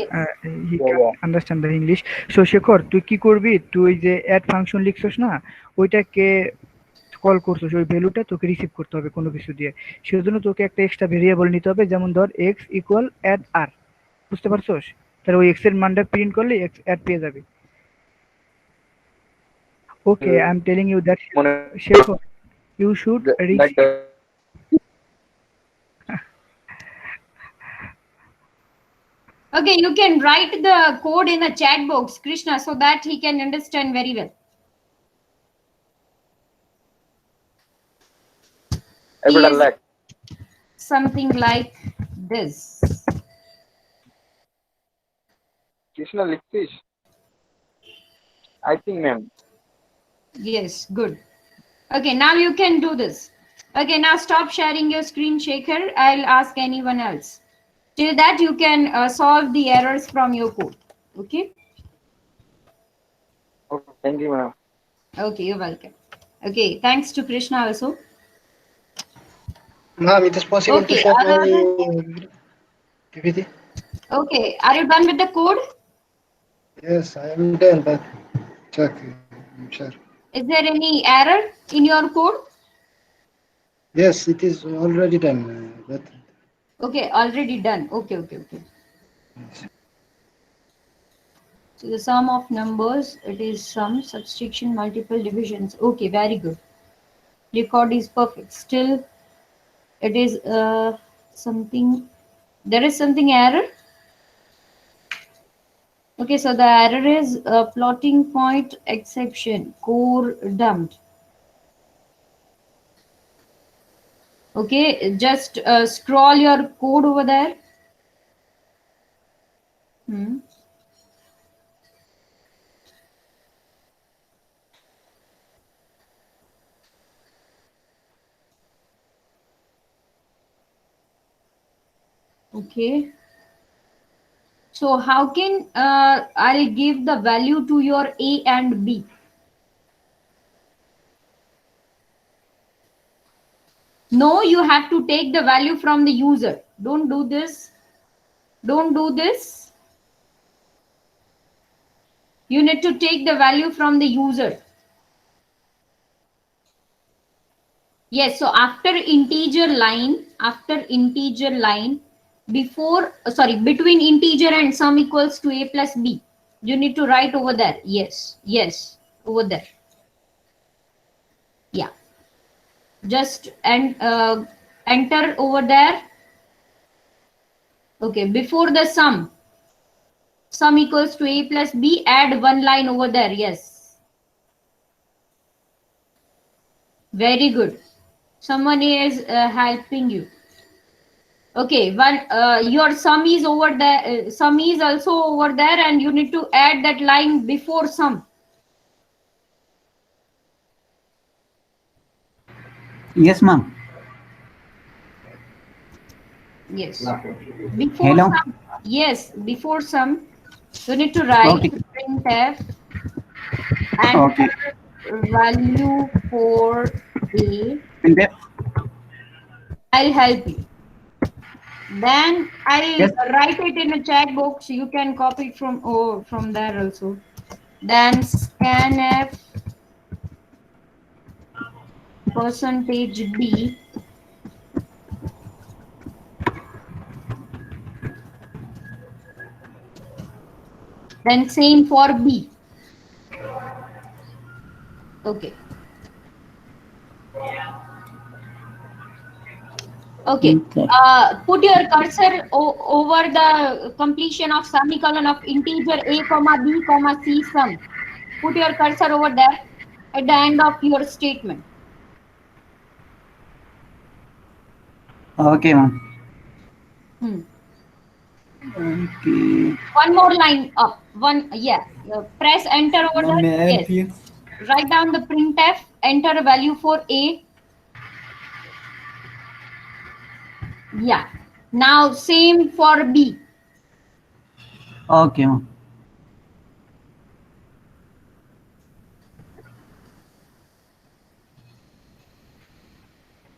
he can understand the English. So Shekhar, তুই কি করবি? তুই যে add function লিখছস না, ওইটাকে call করছস, ওই ভ্যালুটা তোকে রিসিভ করতে হবে কোনো কিছু দিয়ে। সেজন্য তোকে একটা এক্সট্রা ভেরিয়েবল নিতে হবে, যেমন ধর x ইকুয়াল add r, বুঝতে পারছস? তাহলে ওই x এর মানটা প্রিন্ট করলে x add পেয়ে যাবে। Okay, I'm telling you that Shekhar, you should reach. Okay, you can write the code in the chat box, Krishna, so that he can understand very well. Is something like this. Krishna likhtish? I think, ma'am. Yes, good. Okay, now you can do this. Okay, now stop sharing your screen, Shaker. I'll ask anyone else. Till that, you can solve the errors from your code. Okay? Okay, thank you, ma'am. Okay, you're welcome. Okay, thanks to Krishna also. Ma'am, it is possible to share my PPT? Okay, are you done with the code? Yes, I am done, but check. I'm sure. Is there any error in your code? Yes, it is already done. But Okay, already done. Okay. So the sum of numbers, it is sum, subtraction, multiple divisions. Okay, very good. Record is perfect. Still, it is something. There is something error. Okay, so the error is plotting point exception, core dumped. Okay, just scroll your code over there. Okay. So how can I'll give the value to your A and B? No, you have to take the value from the user. Don't do this. Don't do this. You need to take the value from the user. Yes, so after integer line, before, sorry, between integer and sum equals to A plus B, you need to write over there. Yes, yes, over there. Yeah. Just enter over there. Okay, before the sum equals to A plus B, add one line over there. Yes. Very good. Someone is helping you. Okay, your sum is over there. Sum is also over there, and you need to add that line before sum. Yes, ma'am. Yes. Before Hello. sum. Yes, before sum, you need to write Okay. printf and Okay. value for A. Printf. I'll help you. Then I'll Yes. write it in a chat box. You can copy it from there also. Then scanf %B. Then same for B. Okay. Okay. Put your cursor over the completion of semicolon of integer A, B, C sum. Put your cursor over there at the end of your statement. Okay, ma'am. Okay. One more line up. Press enter over Ma'am, there. may I Yes. help you? Write down the printf. Enter a value for A. Yeah. Now same for B. Okay, ma'am.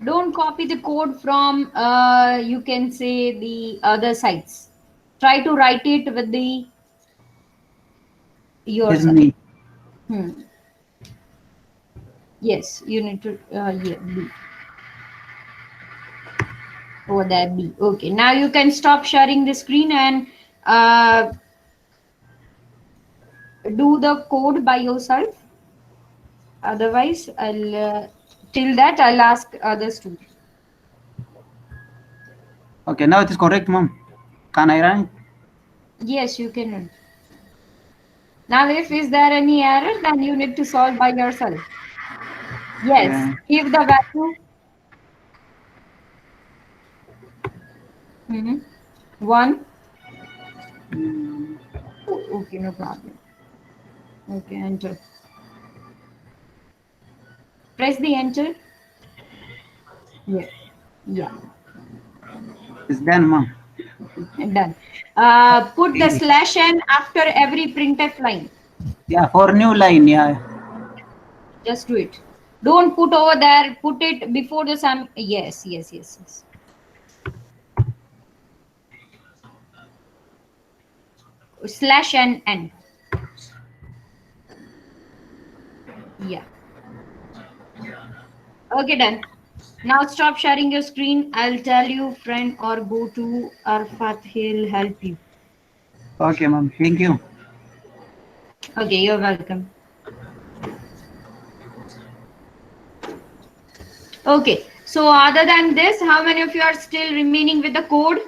Don't copy the code from you can say the other sites. Try to write it with the Yes, yourself. me. Yes, you need to B. Over there B. Okay, now you can stop sharing the screen and do the code by yourself. Otherwise, till that I'll ask others to. Okay, now it is correct, ma'am. Can I run it? Yes, you can run. Now, if is there any error, then you need to solve by yourself. Yes, Yeah. give the value. 1. Oh, okay, no problem. Okay, enter. Press the enter. Yeah, yeah. It's done, ma'am. Done. Put the /n after every printf line. Yeah, for new line, yeah. Just do it. Don't put over there. Put it before the sum. Yes, yes, yes, yes. /n. Yeah. Okay, done. Now stop sharing your screen. I'll tell you, friend, or go to Arfat. He'll help you. Okay, ma'am. Thank you. Okay, you're welcome. Okay, so other than this, how many of you are still remaining with the code?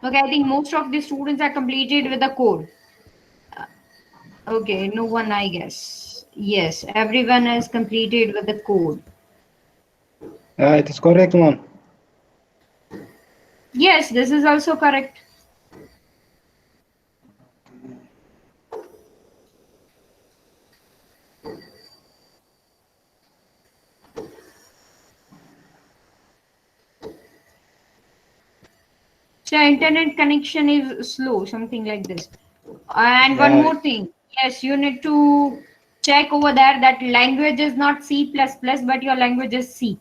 Okay, I think most of the students are completed with the code. Okay, no one, I guess. Yes, everyone has completed with the code. It is correct, ma'am. Yes, this is also correct. So internet connection is slow, something like this. And one Yeah. more thing. Yes, you need to check over there that language is not C++, but your language is C.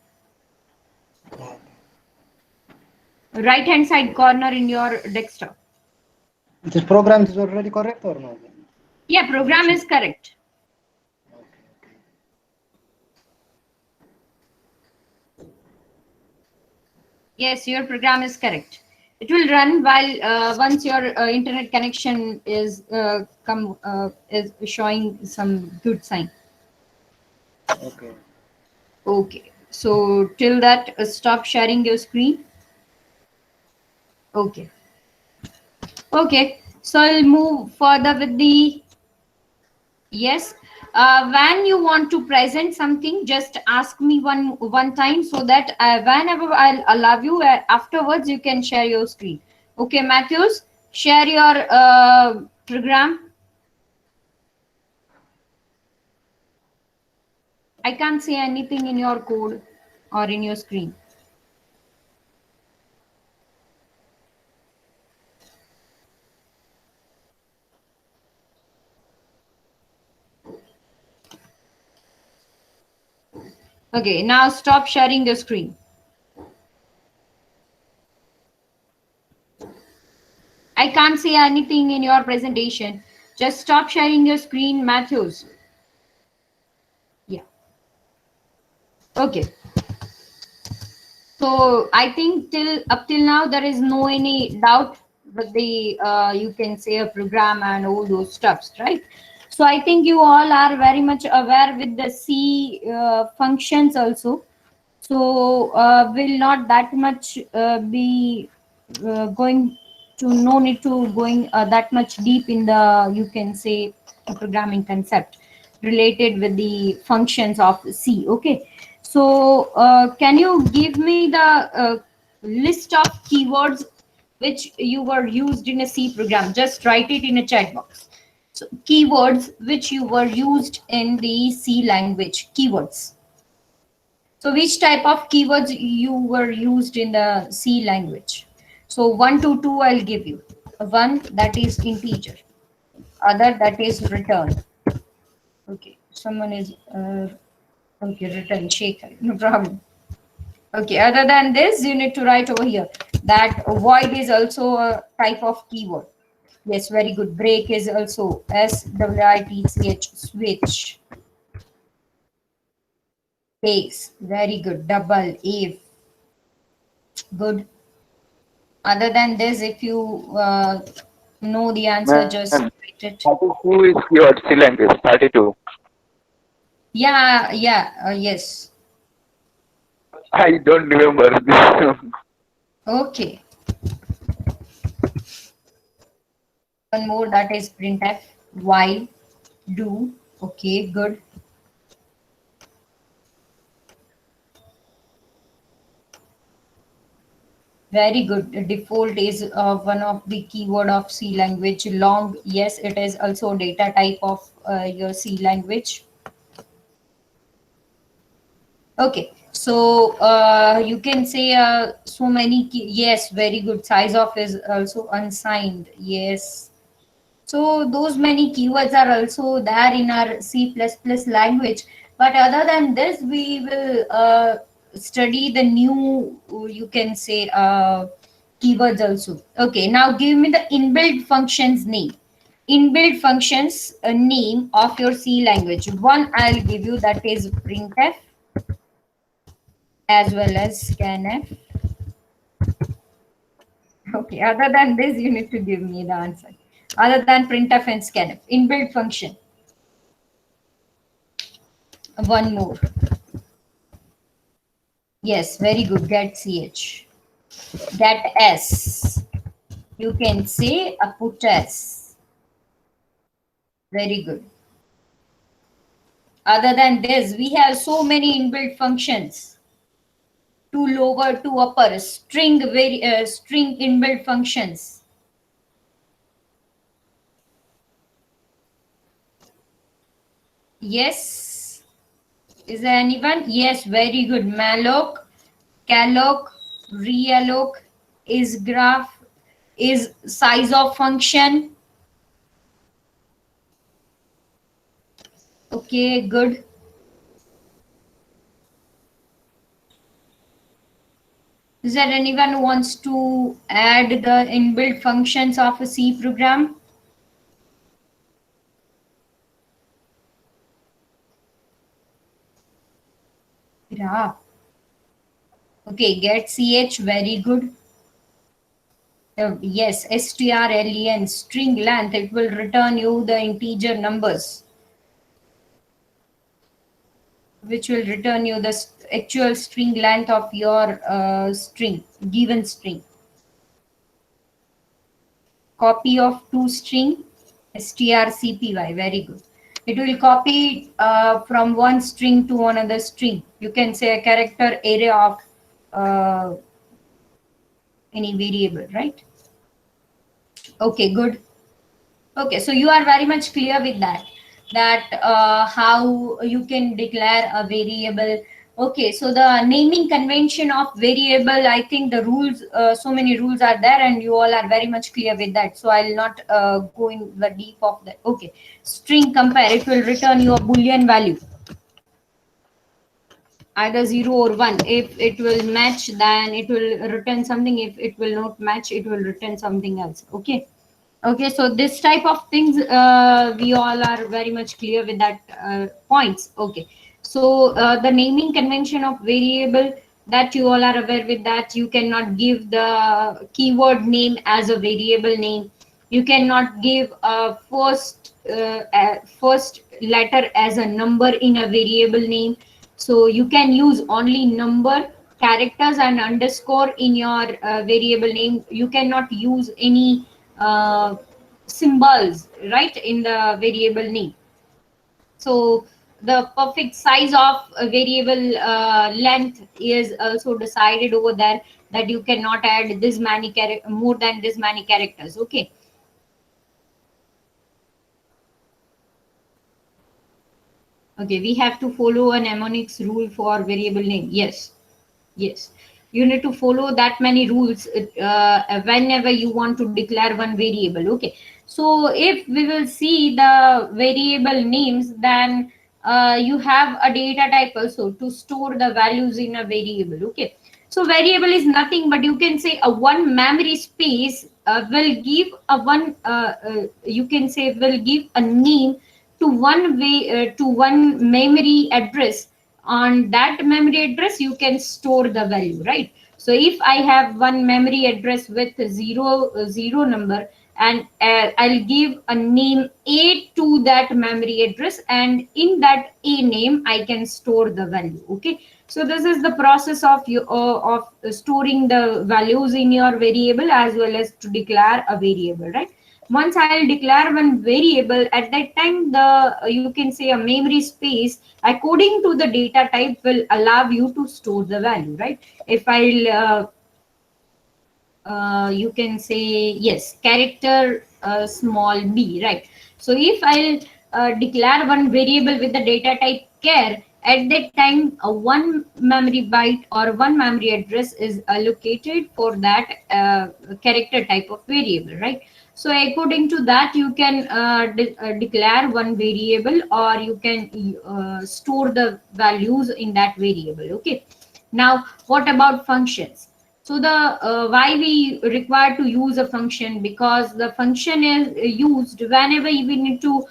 Right hand side corner in your desktop. This program is already correct or no? Yeah, program is correct. Yes, your program is correct. It will run while once your internet connection is is showing some good sign. Okay. Okay. So till that, stop sharing your screen. Okay. Okay. So I'll move further with the yes. When you want to present something, just ask me one time so that whenever I'll allow you, afterwards you can share your screen. Okay, Matthews, share your program. I can't see anything in your code or in your screen. Okay, now stop sharing your screen. I can't see anything in your presentation. Just stop sharing your screen, Matthews. Yeah. Okay. So I think up till now there is no any doubt with the you can say a program and all those stuffs, right? So I think you all are very much aware with the C functions also. So will not that much be going to no need to going that much deep in the you can say programming concept related with the functions of C. Okay. So can you give me the list of keywords which you were used in a C program? Just write it in a chat box. So keywords which you were used in the C language, keywords. So which type of keywords you were used in the C language? So 1 to 2 I'll give you. One that is integer, other that is return. Okay, someone is okay, return shaker, no problem. Okay, other than this, you need to write over here that void is also a type of keyword. Yes, very good. Break is also SWITCH, switch. Case, very good. Double, if. Good. Other than this, if you know the answer, just Man, write it. 32 is your C language. 32. Yeah, yes. I don't remember this. Okay. One more, that is printf, while, do. Okay, good. Very good. Default is one of the keyword of C language. Long, yes, it is also data type of your C language. Okay, so you can say so many yes, very good. Size of is also unsigned. Yes. So those many keywords are also there in our C++ language. But other than this, we will study the new, you can say, keywords also. Okay, now give me the inbuilt functions name. Inbuilt functions name of your C language. One I'll give you, that is printf as well as scanf. Okay, other than this, you need to give me the answer. Other than printf and scanf, inbuilt function. One more. Yes, very good. Get ch. Get s. You can say a put s. Very good. Other than this, we have so many inbuilt functions. To lower, to upper, string inbuilt functions. Yes. Is there anyone? Yes, very good. Malloc, calloc, realloc, isgraph, is size of function. Okay, good. Is there anyone who wants to add the inbuilt functions of a C program? Yeah. Okay, get ch, very good. Yes, strlen, string length, it will return you the integer numbers, which will return you the actual string length of your string, given string. Copy of toString, strcpy, very good. It will copy from one string to another string. You can say a character array of any variable, right? Okay, good. Okay, so you are very much clear with that how you can declare a variable. Okay, so the naming convention of variable, I think the rules, so many rules are there, and you all are very much clear with that. So I'll not go in the deep of that. Okay, string compare, it will return you a Boolean value, either 0 or 1. If it will match, then it will return something. If it will not match, it will return something else. Okay. Okay, so this type of things, we all are very much clear with that points. Okay, so the naming convention of variable, that you all are aware with that. You cannot give the keyword name as a variable name. You cannot give a first letter as a number in a variable name. So you can use only number, characters, and underscore in your variable name. You cannot use any symbols, right, in the variable name. So the perfect size of a variable length is also decided over there, that you cannot add this many more than this many characters. Okay. Okay, we have to follow a mnemonics rule for variable name. Yes, yes, you need to follow that many rules whenever you want to declare one variable. Okay, so if we will see the variable names, then you have a data type also to store the values in a variable. Okay, so variable is nothing but, you can say, a one memory space will give a one you can say will give a name to one way to one memory address. On that memory address you can store the value, right? So if I have one memory address with zero number, and I'll give a name A to that memory address, and in that A name I can store the value. Okay, so this is the process of you of storing the values in your variable, as well as to declare a variable, right? Once I'll declare one variable, at that time the you can say a memory space according to the data type will allow you to store the value, right? If I'll you can say, yes, character small b, right? So if I'll declare one variable with the data type char, at that time one memory byte or one memory address is allocated for that character type of variable, right? So according to that, you can declare one variable, or you can store the values in that variable. Okay, now what about functions? So the why we require to use a function, because the function is used whenever we need to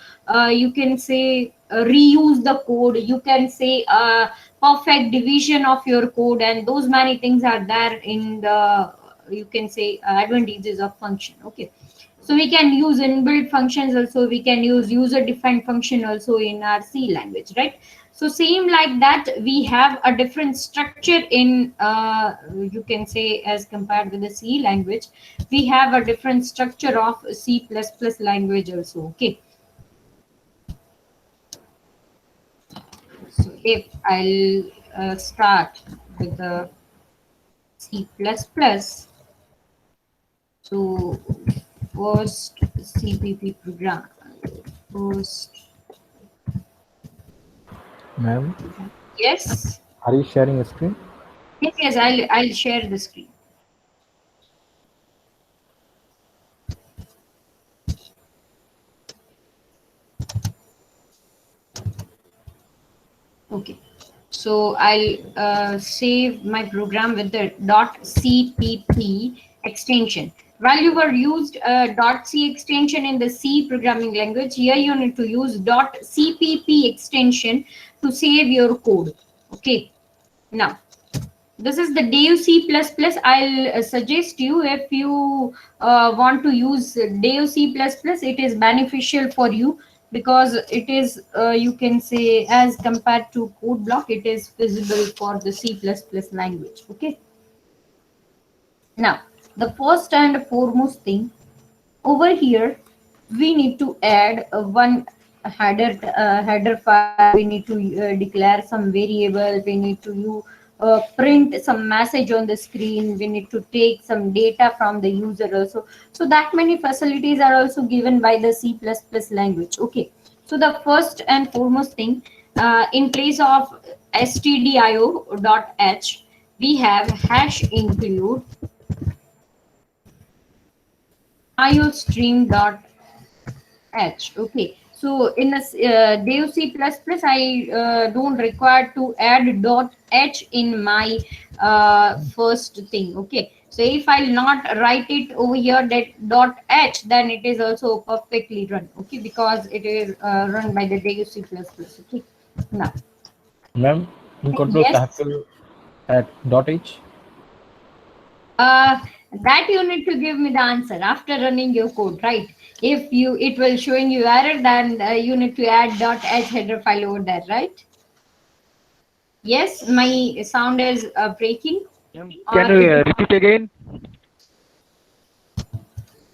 you can say reuse the code. You can say perfect division of your code, and those many things are there in the, you can say, advantages of function. Okay, so we can use inbuilt functions also. We can use user defined function also in our C language, right? So same like that, we have a different structure in you can say, as compared with the C language, we have a different structure of C++ language also. Okay, so if I'll start with the C++, so first CPP program, first. Ma'am, Yes. are you sharing a screen? Yes, I'll share the screen. Okay. So I'll save my program with the .cpp extension. While you were used .c extension in the C programming language, here you need to use .cpp extension to save your code. Okay. Now, this is the DEU++. I'll suggest you, if you want to use DEU++, it is beneficial for you because it is, you can say, as compared to code block, it is feasible for the C++ language. Okay. Now, the first and foremost thing over here, we need to add one header file. We need to declare some variable. We need to print some message on the screen. We need to take some data from the user also. So that many facilities are also given by the C++ language. Okay. So the first and foremost thing, in place of stdio.h, we have hash include iostream.h. Okay, so in a Dev C++, I don't require to add .h in my first thing. Okay, so if I'll not write it over here that .h, then it is also perfectly run. Okay, because it is run by the Dev C++. Okay, now. Ma'am, in controls Yes. I have to add .h. That you need to give me the answer after running your code, right? If it will showing you error, then you need to add .h header file over there, right? Yes, my sound is breaking. Can you repeat again?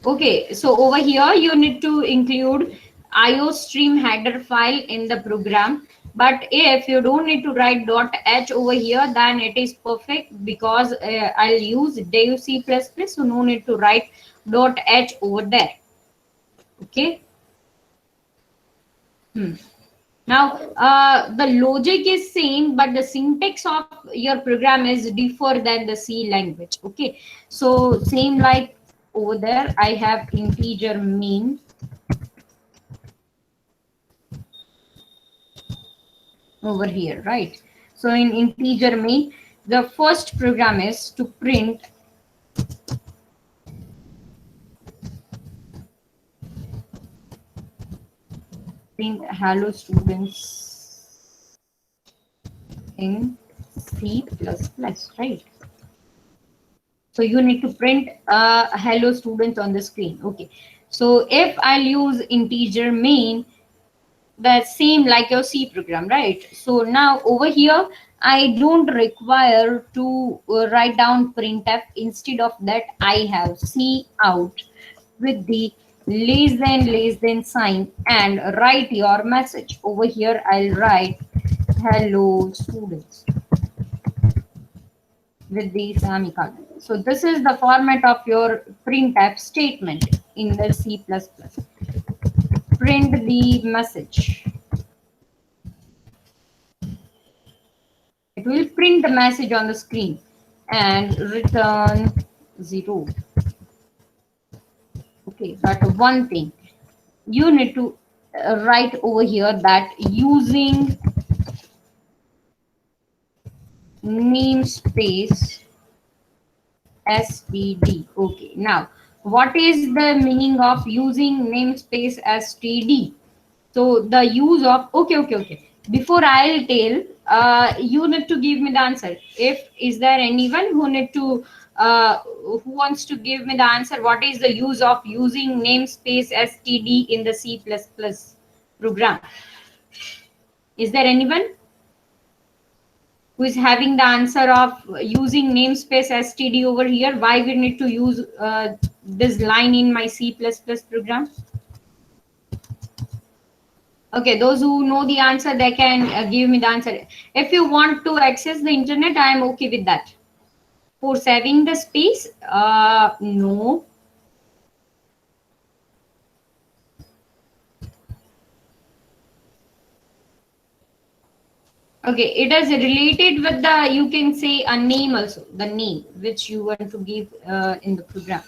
Okay, so over here you need to include iostream header file in the program. But if you don't need to write .h over here, then it is perfect because I'll use Dev C++, so no need to write .h over there. Okay. Now, the logic is same, but the syntax of your program is different than the C language. Okay. So same like over there, I have integer main. Over here, right? So in integer main, the first program is to print hello students in C++, right? So you need to print hello students on the screen. Okay, so if I'll use integer main, the same like your C program, right? So now over here, I don't require to write down printf. Instead of that, I have C out with the less than sign and write your message. Over here, I'll write hello students with the semicolon. So this is the format of your printf statement in the C++. Print the message. It will print the message on the screen and return 0. Okay, but one thing you need to write over here that using namespace std. Okay, now what is the meaning of using namespace std? So the use of okay. Before I'll tell, you need to give me the answer. If is there anyone who need to who wants to give me the answer? What is the use of using namespace std in the C++ program? Is there anyone who is having the answer of using namespace std over here? Why we need to use this line in my C++ program? Okay, those who know the answer, they can give me the answer. If you want to access the internet, I am okay with that. For saving the space, no. Okay, it is related with the, you can say a name also, the name which you want to give in the program.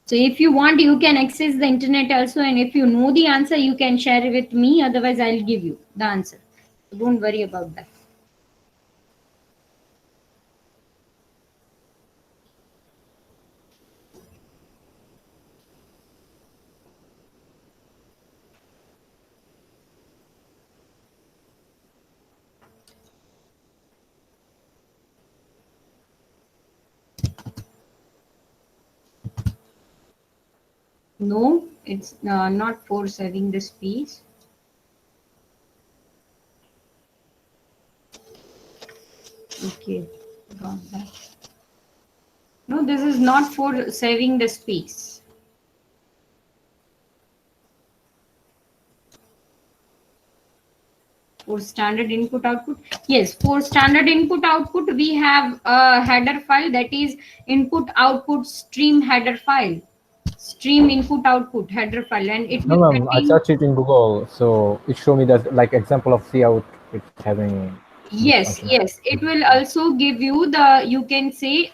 So if you want, you can access the internet also, and if you know the answer, you can share it with me. Otherwise, I'll give you the answer. Don't worry about that. No, it's not for saving the space. Okay, got that. No, this is not for saving the space. For standard input output, yes, for standard input output, we have a header file, that is input output stream header file. Stream input output header file, and it No, will ma'am, I contain. searched it in Google, so it showed me that like example of cout it's having. Yes, yes, it will also give you the, you can say,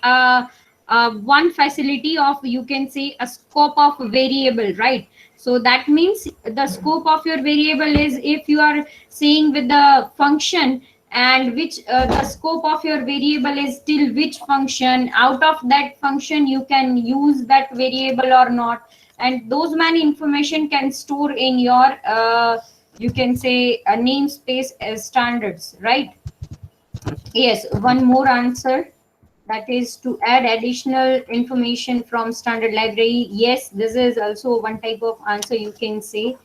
one facility of, you can say, a scope of variable, right? So that means the scope of your variable is, if you are saying with the function, and which the scope of your variable is till which function, out of that function you can use that variable or not, and those many information can store in your you can say namespace as standards, right? Yes, one more answer, that is to add additional information from standard library. Yes, this is also one type of answer, you can say.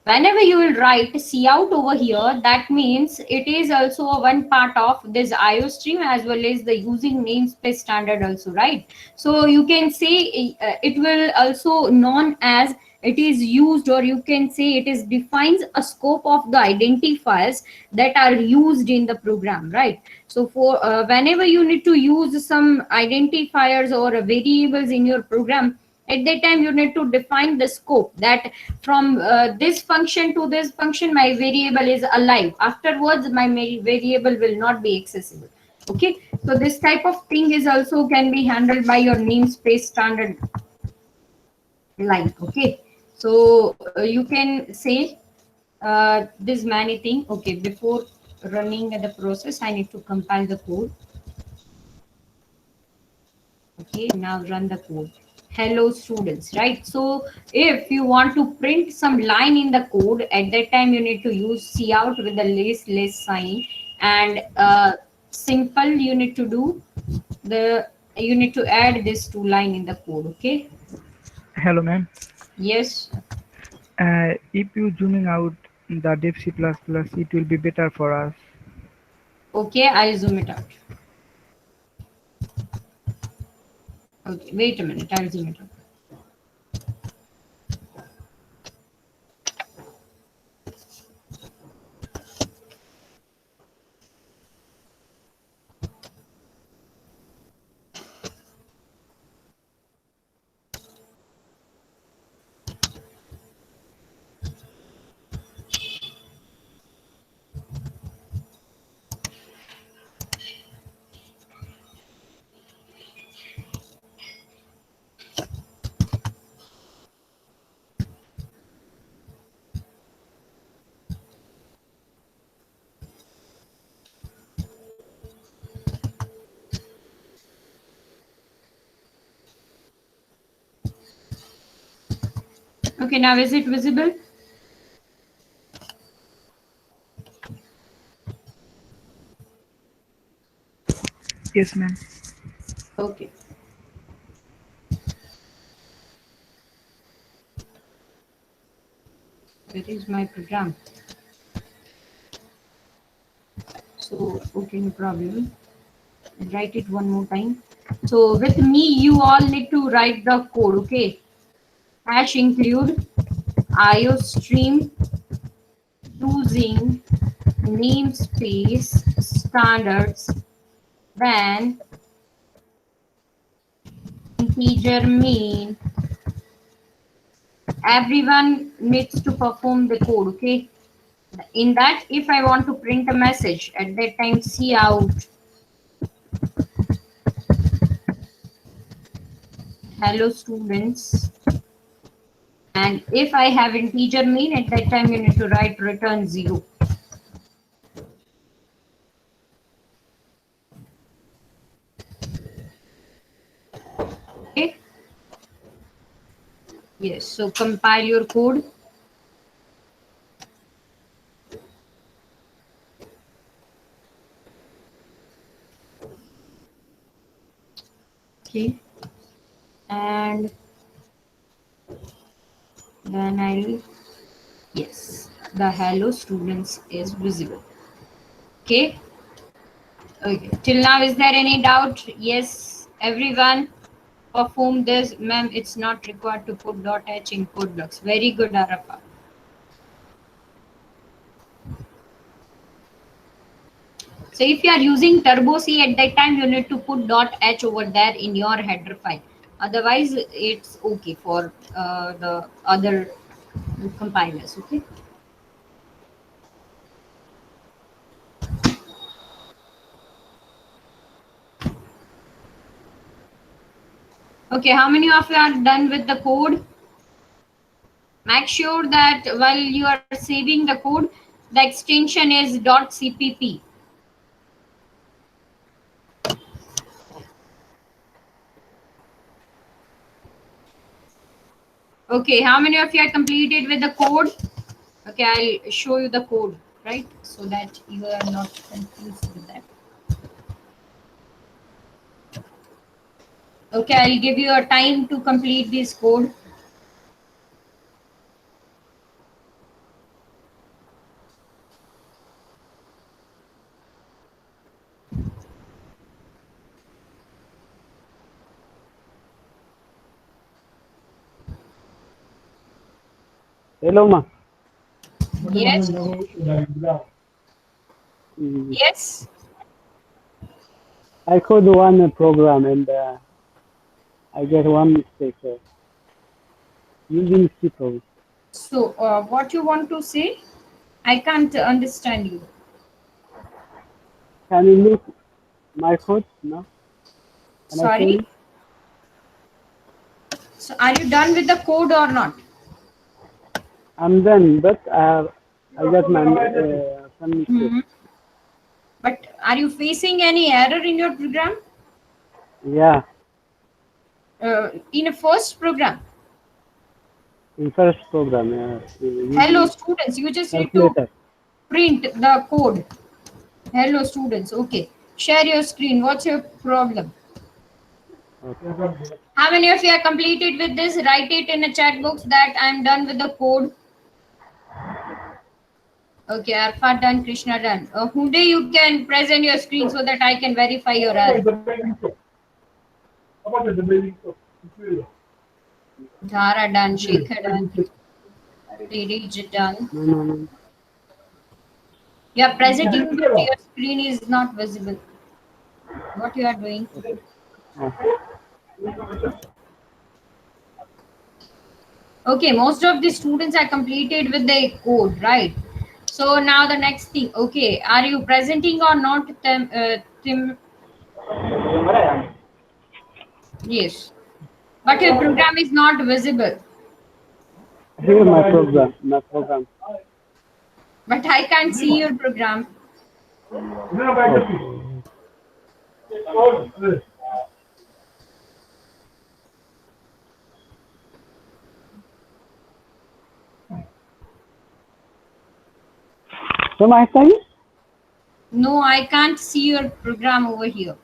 Whenever you will write cout over here, that means it is also a one part of this IO stream as well as the using namespace standard also, right? So you can say it will also known as, it is used, or you can say it is defines a scope of the identifiers that are used in the program, right? So for whenever you need to use some identifiers or variables in your program, at that time you need to define the scope, that from this function to this function my variable is alive, afterwards my variable will not be accessible. Okay, so this type of thing is also can be handled by your namespace standard line. Okay, so you can say this many thing. Okay, before running the process I need to compile the code. Okay, now run the code. Hello students, right? So if you want to print some line in the code, at that time you need to use cout with the less sign, and simple you need to do the, you need to add this two line in the code. Okay, Hello, ma'am. yes. If you zooming out the dev C++, it will be better for us. Okay, I'll zoom it out. Okay, wait a minute, I'll zoom it out. Okay, now is it visible? Yes, ma'am. Okay. Where is my program? So, okay, no problem. I'll write it one more time. So with me, you all need to write the code, okay? Hash include IO stream using namespace standards, then integer main. Everyone needs to perform the code, okay? In that, if I want to print a message, at that time cout hello students, and if I have integer main, at that time you need to write return 0. Yes, so compile your code. Okay, and then I'll, yes, the hello students is visible. Okay. Okay. Till now, is there any doubt? Yes, everyone perform this. Ma'am, it's not required to put .h in code blocks. Very good, Arafa. So if you are using Turbo C at that time, you need to put .h over there in your header file. Otherwise, it's okay for the other compilers. Okay. Okay, how many of you are done with the code? Make sure that while you are saving the code, the extension is .cpp. Okay, how many of you are completed with the code? Okay, I'll show you the code, right? So that you are not confused with that. Okay, I'll give you a time to complete this code. Hello, ma. Yes. Mm, Yes. I code one program and I get one mistake using C program. So, what you want to say? I can't understand you. Can you look my code now? Can I show Sorry. you? So, are you done with the code or not? I'm done, but I got my some mistake. Mhm. But are you facing any error in your program? Yeah, In a first program? in first program. Hello Using students, you just need to calculator. print the code. Hello students, okay. Share your screen. What's your problem? Okay. How many of you are completed with this? Write it in a chat box that I'm done with the code. Okay, Arfa done, Krishna done. Hunde, you can present your screen so that I can verify your error. Dhara done, Shekhar done, Tirij done. No. You are presenting, but your screen is not visible. What you are doing? Okay, most of the students are completed with the code, right? So now the next thing. Okay, are you presenting or not, Tim? Yes, but your program is not visible. Here my program. But I can't see your program. So my time? No, I can't see your program over here.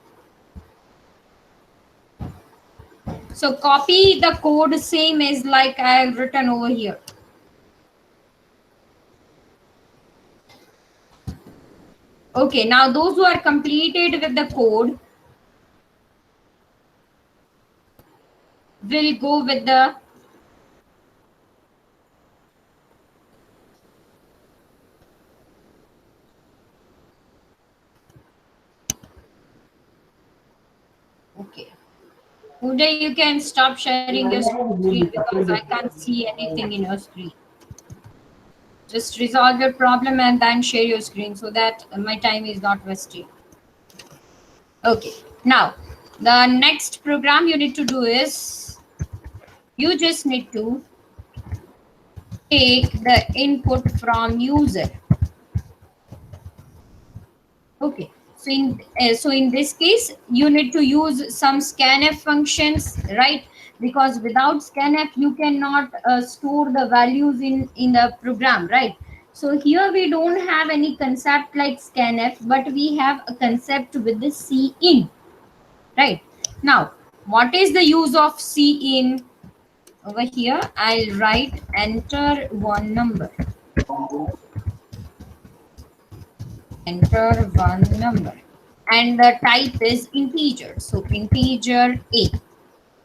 So copy the code same as like I have written over here. Okay, now those who are completed with the code will go with the okay. Uday, you can stop sharing your screen because I can't see anything in your screen. Just resolve your problem and then share your screen so that my time is not wasted. Okay, now the next program you need to do is you just need to take the input from user. Okay, so in this case you need to use some scanf functions, right? because without scanf you cannot store the values in the program, right? So here we don't have any concept like scanf, but we have a concept with the cin, right? Now what is the use of cin? Over here I'll write enter one number, enter one number, and the type is integer, so integer a,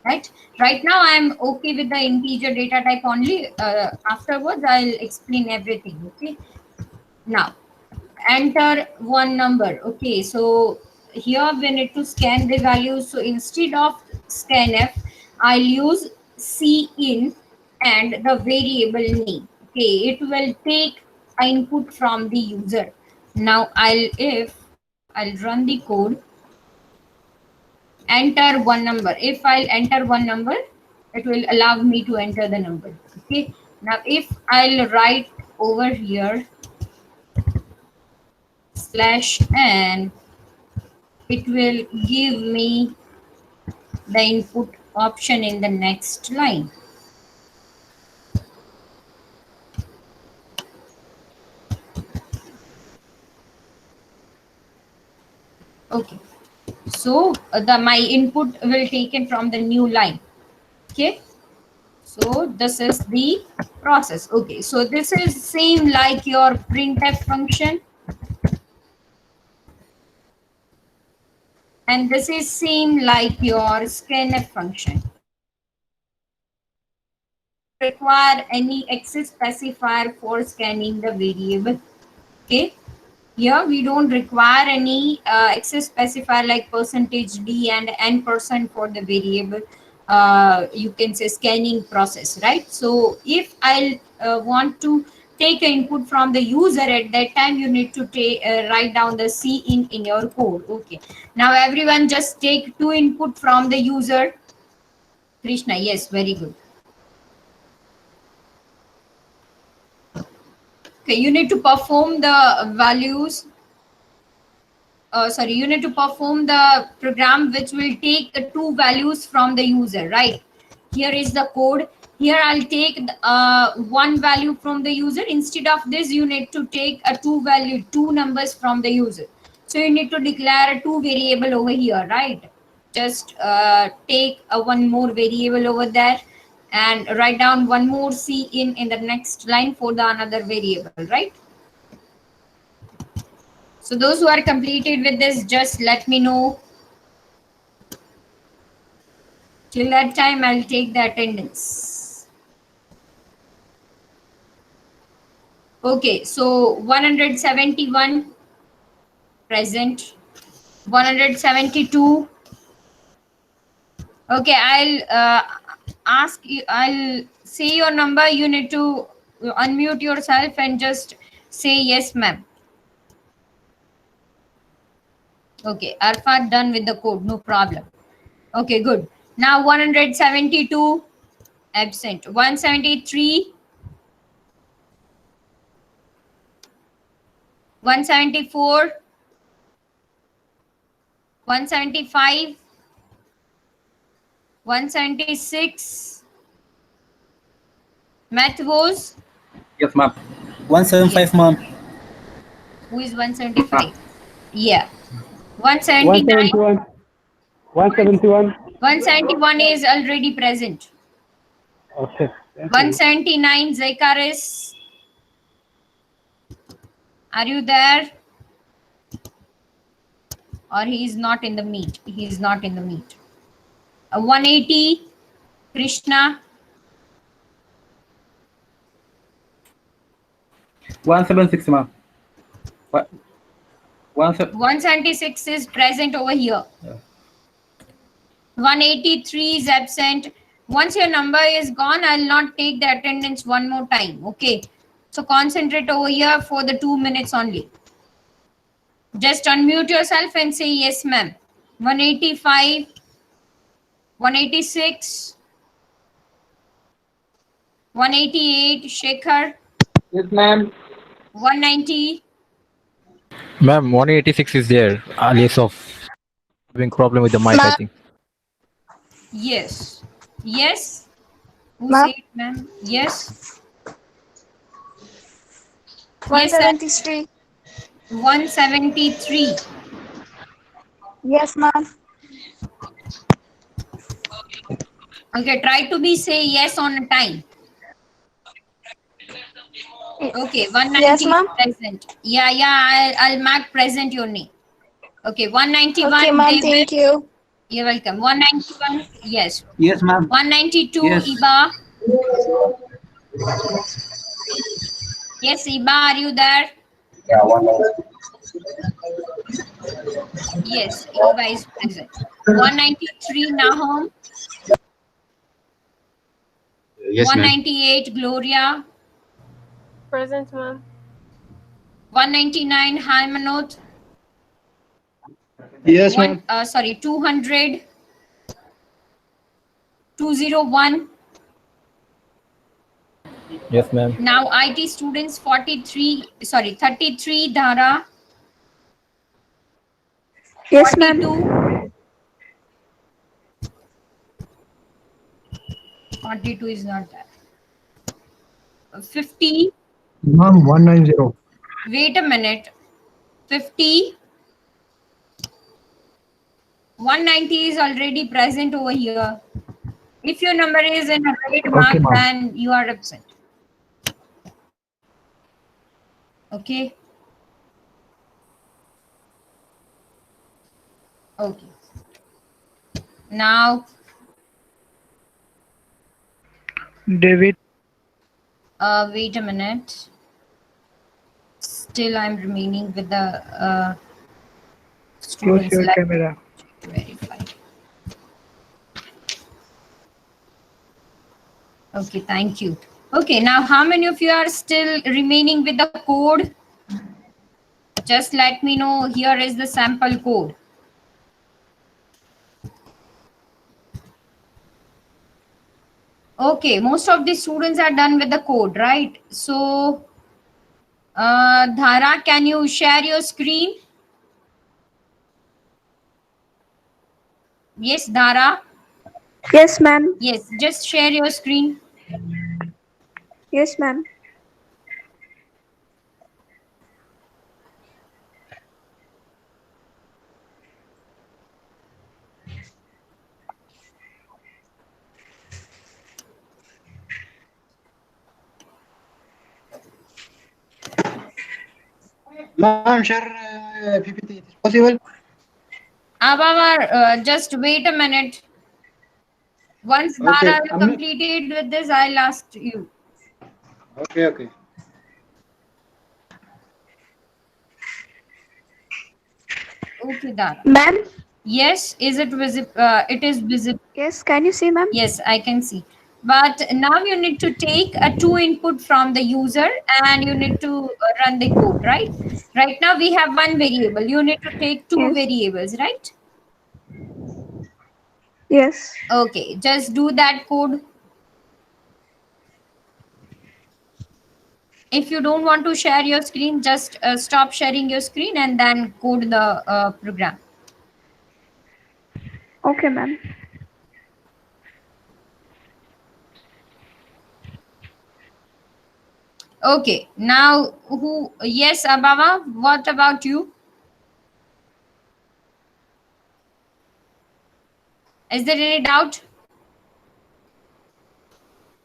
right? Right now I'm okay with the integer data type only. Afterwards I'll explain everything. Okay, now enter one number. Okay, so here we need to scan the values, so instead of scanf I'll use cin and the variable name. Okay, it will take input from the user. Now I'll run the code, enter one number. If I'll enter one number, it will allow me to enter the number. Okay, now if I'll write over here /n, it will give me the input option in the next line. Okay, so my input will taken from the new line. Okay, so this is the process. Okay, so this is same like your printf function, and this is same like your scanf function. Require any access specifier for scanning the variable. Okay, here we don't require any access specifier like %d and n% for the variable. You can say scanning process, right? So if I want to take an input from the user, at that time you need to write down the cin in your code. Okay, now everyone just take 2 input from the user. Krishna, yes, very good. Okay, you need to perform the values. You need to perform the program which will take the 2 values from the user, right? Here is the code. Here I'll take 1 value from the user. Instead of this, you need to take a 2 numbers from the user. So you need to declare a 2 variable over here, right? Just take one more variable over there and write down one more cin in the next line for the another variable, right? So those who are completed with this, just let me know. Till that time, I'll take the attendance. Okay, so 171 present, 172. Okay, I'll ask you, I'll say your number. You need to unmute yourself and just say yes, ma'am. Okay, Arfat done with the code, no problem. Okay, good. Now 172 absent, 173, 174, 175, 176. Math was? Yes, ma'am. 175, ma'am. Who is 175? Yeah. 179. 171. 171. 171 is already present. Okay. 179, Zakaris. Are you there? Or he is not in the meet? He is not in the meet. 180, Krishna. 176, ma'am. What? 176 is present over here. Yeah. 183 is absent. Once your number is gone, I'll not take the attendance one more time. Okay. So concentrate over here for the 2 minutes only. Just unmute yourself and say yes, ma'am. 185, 186, 188, Shekhar. Yes, ma'am. 190. Ma'am, 186 is there. Alias of having problem with the mic, I think. Yes. Yes. Who Ma'am? said, ma'am? Yes. Yes, sir. 173. 173. Yes, ma'am. Okay, try to be say yes on a time. Okay, Yes, 190 is ma'am. present. Yeah, I'll mark present your name. Okay, 191, Okay, ma'am. David. Thank you. You're welcome. 191, yes. Yes, ma'am. 192, Yes. Iba. Yes, Iba, are you there? Yeah, 1 Yes, Iba is present. 193, Nahum. Yes, ma'am. 198, Gloria. Present, ma'am. 199, Haymanot. Yes, ma'am. Sorry, 200. 201. Yes, ma'am. Now IT students 43, sorry, 33, Dhara. Yes, 42. ma'am. 42 is not there. 50. Ma'am, 190. Wait a minute. 50. 190 is already present over here. If your number is in a right mark, ma'am. then you are absent. Okay. Okay. Now, David, wait a minute. Still, I'm remaining with the close students. your Let me camera. verify. Okay, thank you. Okay, now how many of you are still remaining with the code? Just let me know. Here is the sample code. Okay, most of the students are done with the code, right? So, Dhara, can you share your screen? Yes, Dhara. Yes, ma'am. Yes, just share your screen. Yes, ma'am. Ma'am, share PPT. It is possible? Ababa, just wait a minute. Once Okay, Dhara will complete it with this, I'll ask you. Okay. Okay, Dhara. Ma'am? Yes, is it visible? It is visible. Yes, can you see, ma'am? Yes, I can see. But now you need to take a 2 input from the user and you need to run the code, right? Right now we have one variable. You need to take 2 Yes. variables, right? Yes. Okay, just do that code. If you don't want to share your screen, just stop sharing your screen and then code the program. Okay, ma'am. Okay, now who? Yes, Ababa, what about you? Is there any doubt?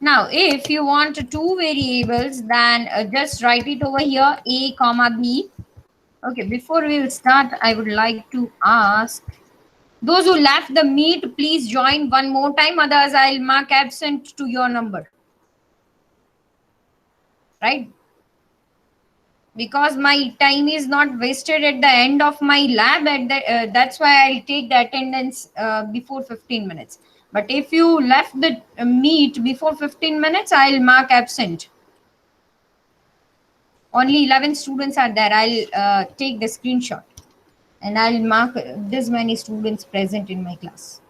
Now, if you want 2 variables, then just write it over here, A comma B. Okay, before we will start, I would like to ask those who left the meet, please join one more time, otherwise I'll mark absent to your number. Right? Because my time is not wasted at the end of my lab, that's why I'll take the attendance before 15 minutes. But if you left the meet before 15 minutes, I'll mark absent. Only 11 students are there. I'll take the screenshot and I'll mark this many students present in my class.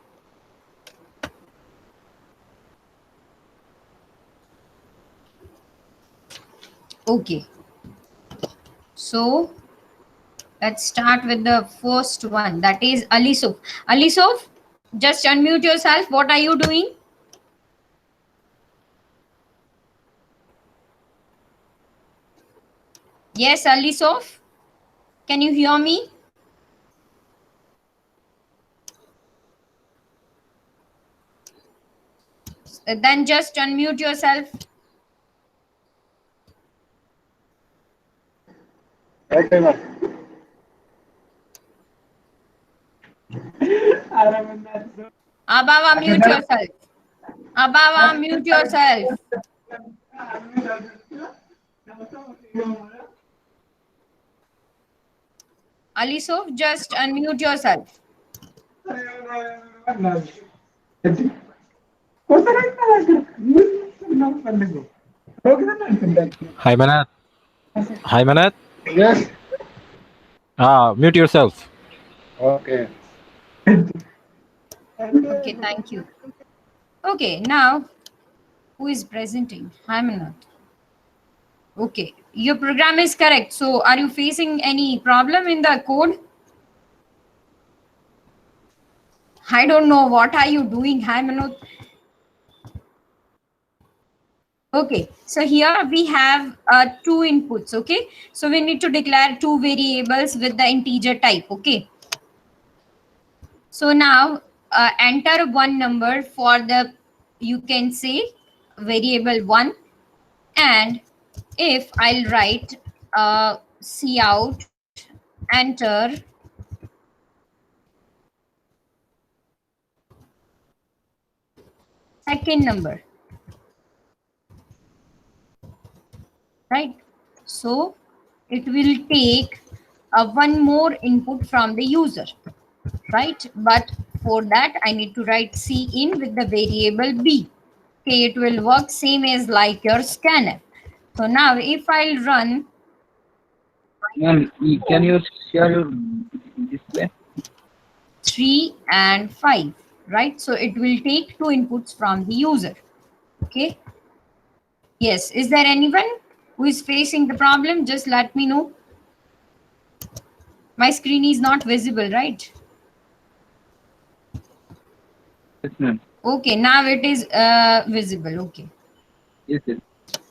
Okay. So let's start with the first one. That is Alisuf. Alisuf, just unmute yourself. What are you doing? Yes, Alisof, can you hear me? Then just unmute yourself. Okay, ma'am. Abava, mute yourself. Abava, mute yourself. Alisof, just unmute yourself. Hi, Manat. Hi, Manat. Yes. Mute yourself. Okay. Okay, thank you. Okay, now who is presenting? Hymanat. Okay, your program is correct. So are you facing any problem in the code? I don't know. What are you doing, Hymanat? Okay, so here we have two inputs. Okay, so we need to declare two variables with the integer type. Okay, so now enter one number for the, you can say, variable 1, and if I'll write cout enter second number, right? So it will take one more input from the user, right? But for that I need to write cin with the variable b. Okay, it will work same as like your scanner. So now if I'll run, Ma'am, can you share your display? 3 and 5, right? So it will take two inputs from the user. Okay, yes, is there anyone who is facing the problem? Just let me know. My screen is not visible, right? Yes, ma'am. Okay, now it is visible. Okay. Yes, yes.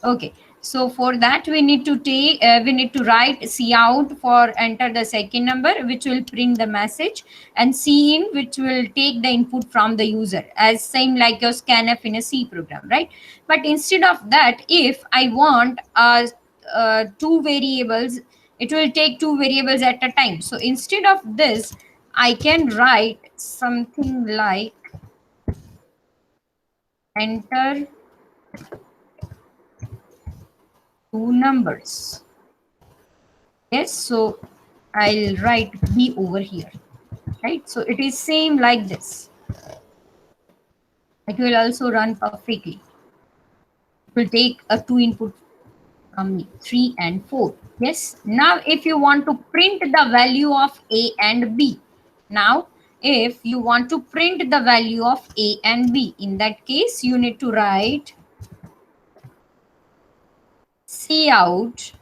Okay, so for that we need to take we need to write cout for enter the second number, which will print the message, and cin, which will take the input from the user, as same like your scanf in a C program, right? But instead of that, if I want two variables, it will take two variables at a time. So instead of this, I can write something like enter two numbers. Yes, so I'll write b over here, right? So it is same like this. It will also run perfectly. It will take a two input from me, 3 and 4. Yes, now if you want to print the value of a and b, now if you want to print the value of a and b, in that case you need to write cout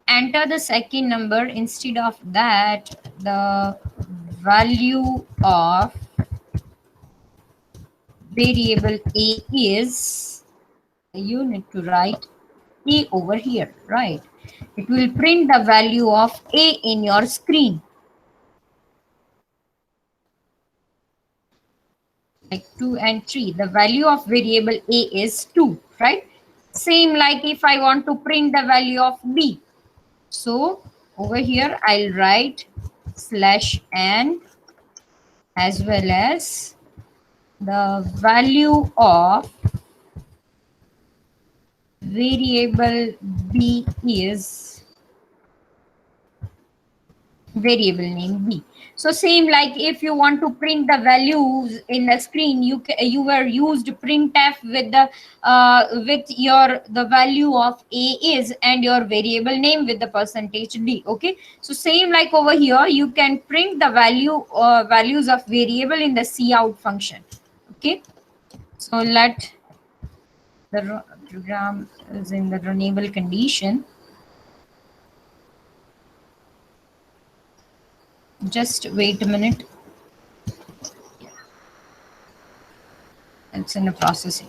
enter the second number. Instead of that, the value of variable a is, you need to write a over here, right? It will print the value of a in your screen, like 2 and 3. The value of variable a is 2, right? Same like if I want to print the value of b. So over here I'll write /n as well as the value of variable b is variable name b. So same like if you want to print the values in the screen, you were used printf with the with your the value of a is and your variable name with the %d. Okay, so same like over here, you can print the values of variable in the cout function. Okay, so let the program is in the runnable condition. Just wait a minute. It's in the processing.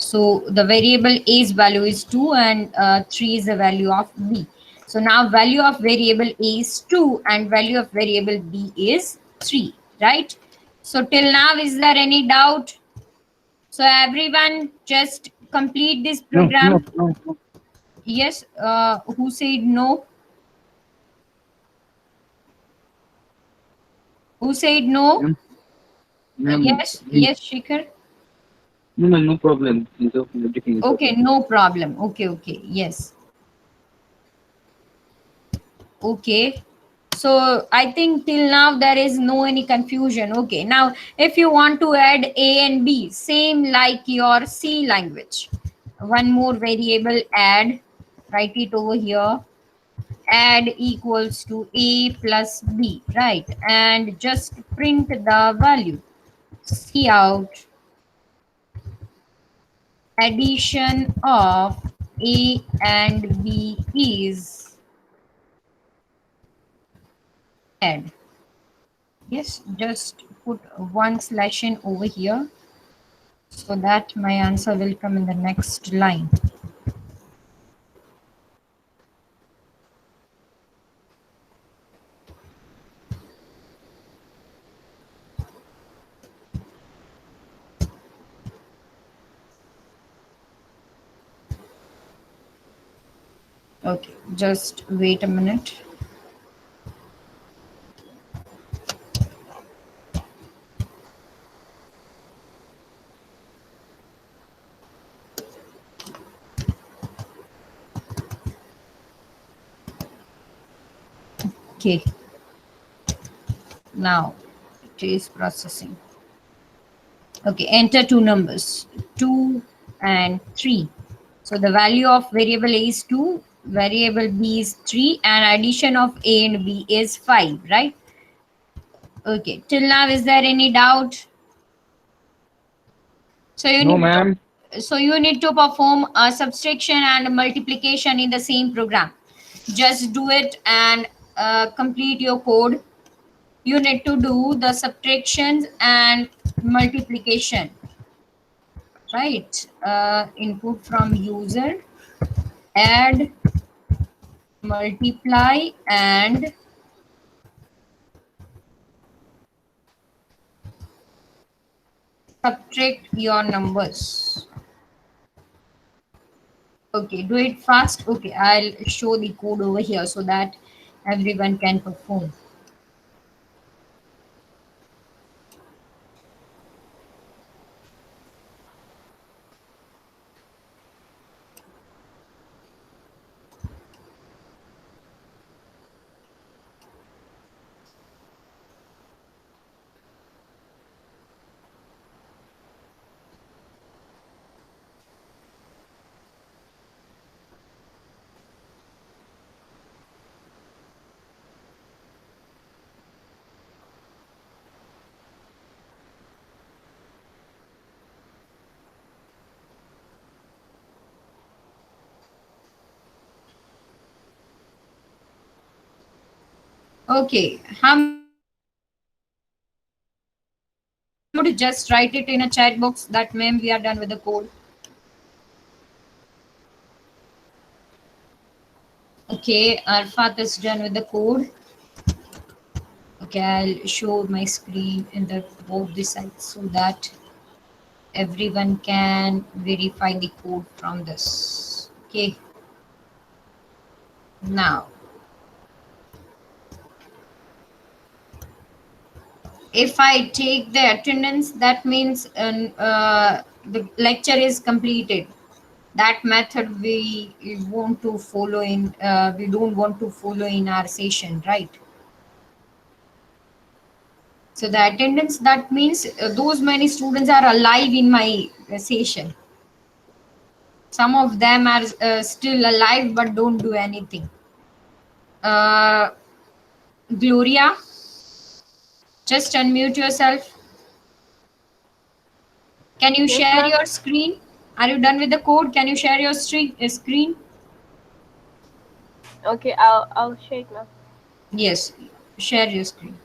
So the variable a's value is 2 and 3 is the value of b. So now value of variable a is 2 and value of variable b is 3, right? So till now, is there any doubt? So everyone just complete this program. No. Yes, who said no? Who said no? Ma'am, Yes, Shikhar. no, ma'am, no problem. It's okay. Everything is Okay, okay. no problem. Okay, yes. Okay. So I think till now there is no any confusion. Okay, now if you want to add a and b, same like your C language. One more variable add, write it over here. Add equals to a plus b, right? And just print the value. Cout addition of a and b is add. Yes, just put one slash in over here so that my answer will come in the next line. Okay, just wait a minute. Okay, now it is processing. Okay, enter two numbers, 2 and 3. So the value of variable a is 2, variable b is 3, and addition of a and b is 5, right? Okay, till now, is there any doubt? So you No, need ma'am. so you need to perform a subtraction and multiplication in the same program. Just do it and complete your code. You need to do the subtractions and multiplication, right? Input from user, add, multiply, and subtract your numbers. Okay, do it fast. Okay, I'll show the code over here so that everyone can perform. Okay, just write it in a chat box that ma'am, we are done with the code. Okay, Arfat is done with the code. Okay, I'll show my screen in the both the sides so that everyone can verify the code from this. Okay, now if I take the attendance, that means the lecture is completed. That method we want to follow in, we don't want to follow in our session, right? So the attendance, that means those many students are alive in my session. Some of them are still alive but don't do anything. Gloria, just unmute yourself. Can you Yes, share ma'am. your screen? Are you done with the code? Can you share your screen? Okay, I'll share it now. Yes, share your screen.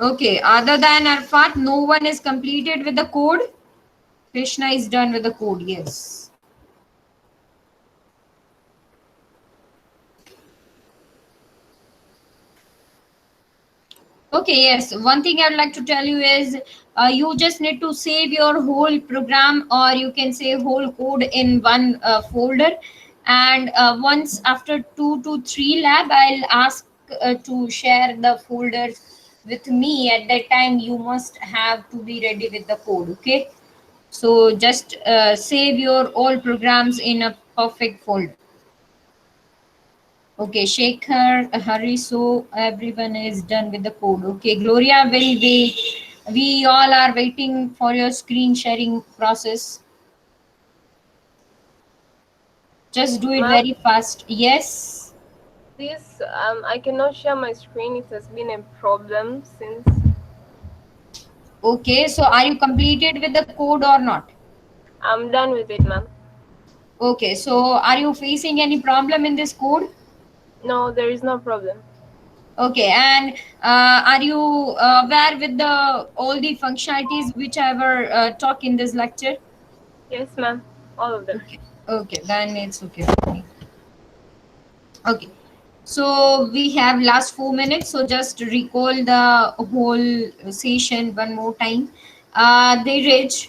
Okay, other than Arfat, no one is completed with the code. Krishna is done with the code, yes. Okay, yes. One thing I'd like to tell you is you just need to save your whole program, or you can say whole code in one folder. And once after 2 to 3 lab, I'll ask to share the folders with me. At that time, you must have to be ready with the code. Okay. So just save your all programs in a perfect folder. Okay, Shekhar, hurry, so everyone is done with the code. Okay, Gloria will wait. We all are waiting for your screen sharing process. Just do it Ma'am? very fast. Yes. Please, I cannot share my screen. It has been a problem since. Okay, so are you completed with the code or not? I'm done with it, ma'am. Okay, so are you facing any problem in this code? No, there is no problem. Okay, and are you aware with the all the functionalities which I ever talk in this lecture? Yes, ma'am. All of them. Okay, then it's okay for me. Okay, so we have last 4 minutes, so just recall the whole session one more time. Dheeraj,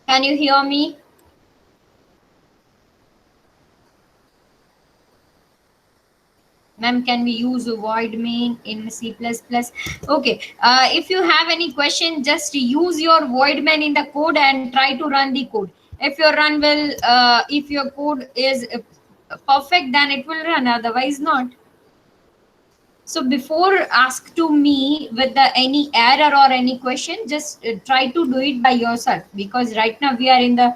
can you hear me? Ma'am, can we use a void main in C++? Okay, if you have any question, just use your void main in the code and try to run the code. If your run will, if your code is perfect, then it will run, otherwise not. So before ask to me with the any error or any question, just try to do it by yourself, because right now we are in the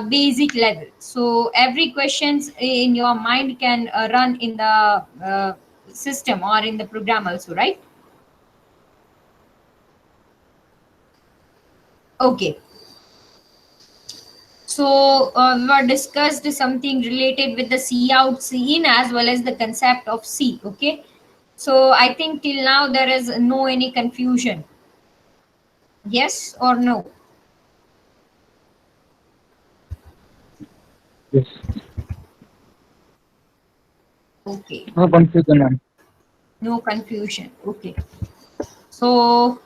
basic level. So every questions in your mind can run in the system or in the program also, right? Okay. So we were discussed something related with the C out, C in, as well as the concept of C. Okay. So I think till now there is no any confusion. Yes or no? Yes. Okay. No confusion, ma'am. No confusion. Okay. So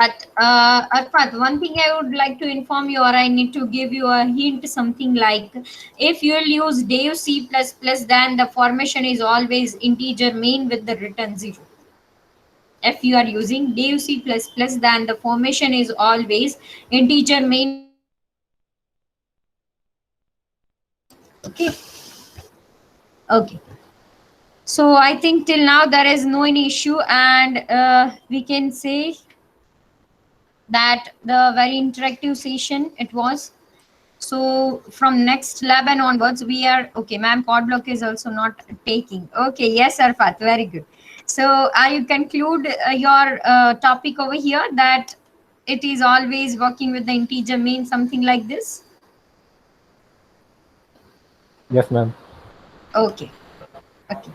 but Arfat, one thing I would like to inform you, or I need to give you a hint, something like if you'll use Dev C++, then the formation is always integer main with the return 0. If you are using Dev C++, then the formation is always integer main. Okay. Okay. So I think till now there is no any issue, and we can say that the very interactive session it was. So from next lab and onwards, we are okay. Ma'am, code block is also not taking. Okay, yes, Arfat, very good. So I conclude your topic over here that it is always working with the integer main, something like this. Yes, ma'am. Okay. Okay.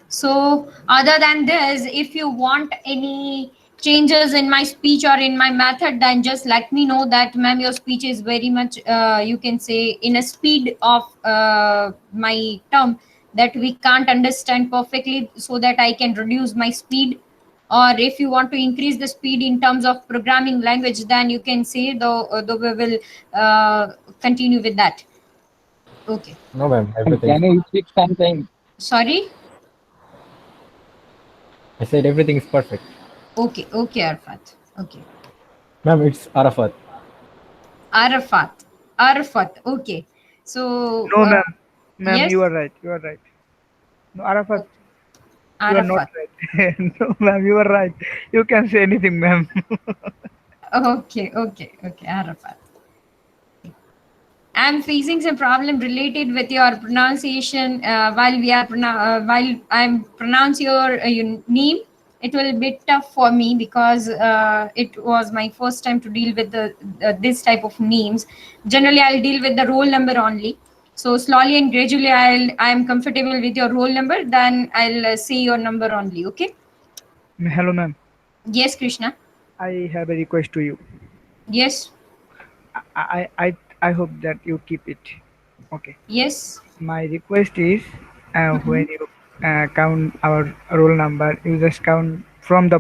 So other than this, if you want any changes in my speech or in my method, then just let me know that, ma'am, your speech is very much, you can say, in a speed of my term that we can't understand perfectly, so that I can reduce my speed. Or if you want to increase the speed in terms of programming language, then you can say the we will continue with that. Okay. No, ma'am. Everything. Can you speak sometime? Sorry. I said everything is perfect. Okay. Okay, Arfat. Okay. Ma'am, it's Arafat. Arafat. Arafat. Okay. So, No, ma'am. Ma'am, yes, you are right. You are right. No, Arafat, you are not Arafat. right. No, ma'am, you are right. You can say anything, ma'am. Okay, okay, okay, Arafat. I'm facing some problem related with your pronunciation while I'm pronounce your name. it will be tough for me because it was my first time to deal with this type of names. Generally, I'll deal with the roll number only. So slowly and gradually, I am comfortable with your roll number. Then I'll say your number only. Okay. Hello, ma'am. Yes, Krishna. I have a request to you. Yes. I hope that you keep it. Okay. Yes. My request is when you count our roll number, you just count from the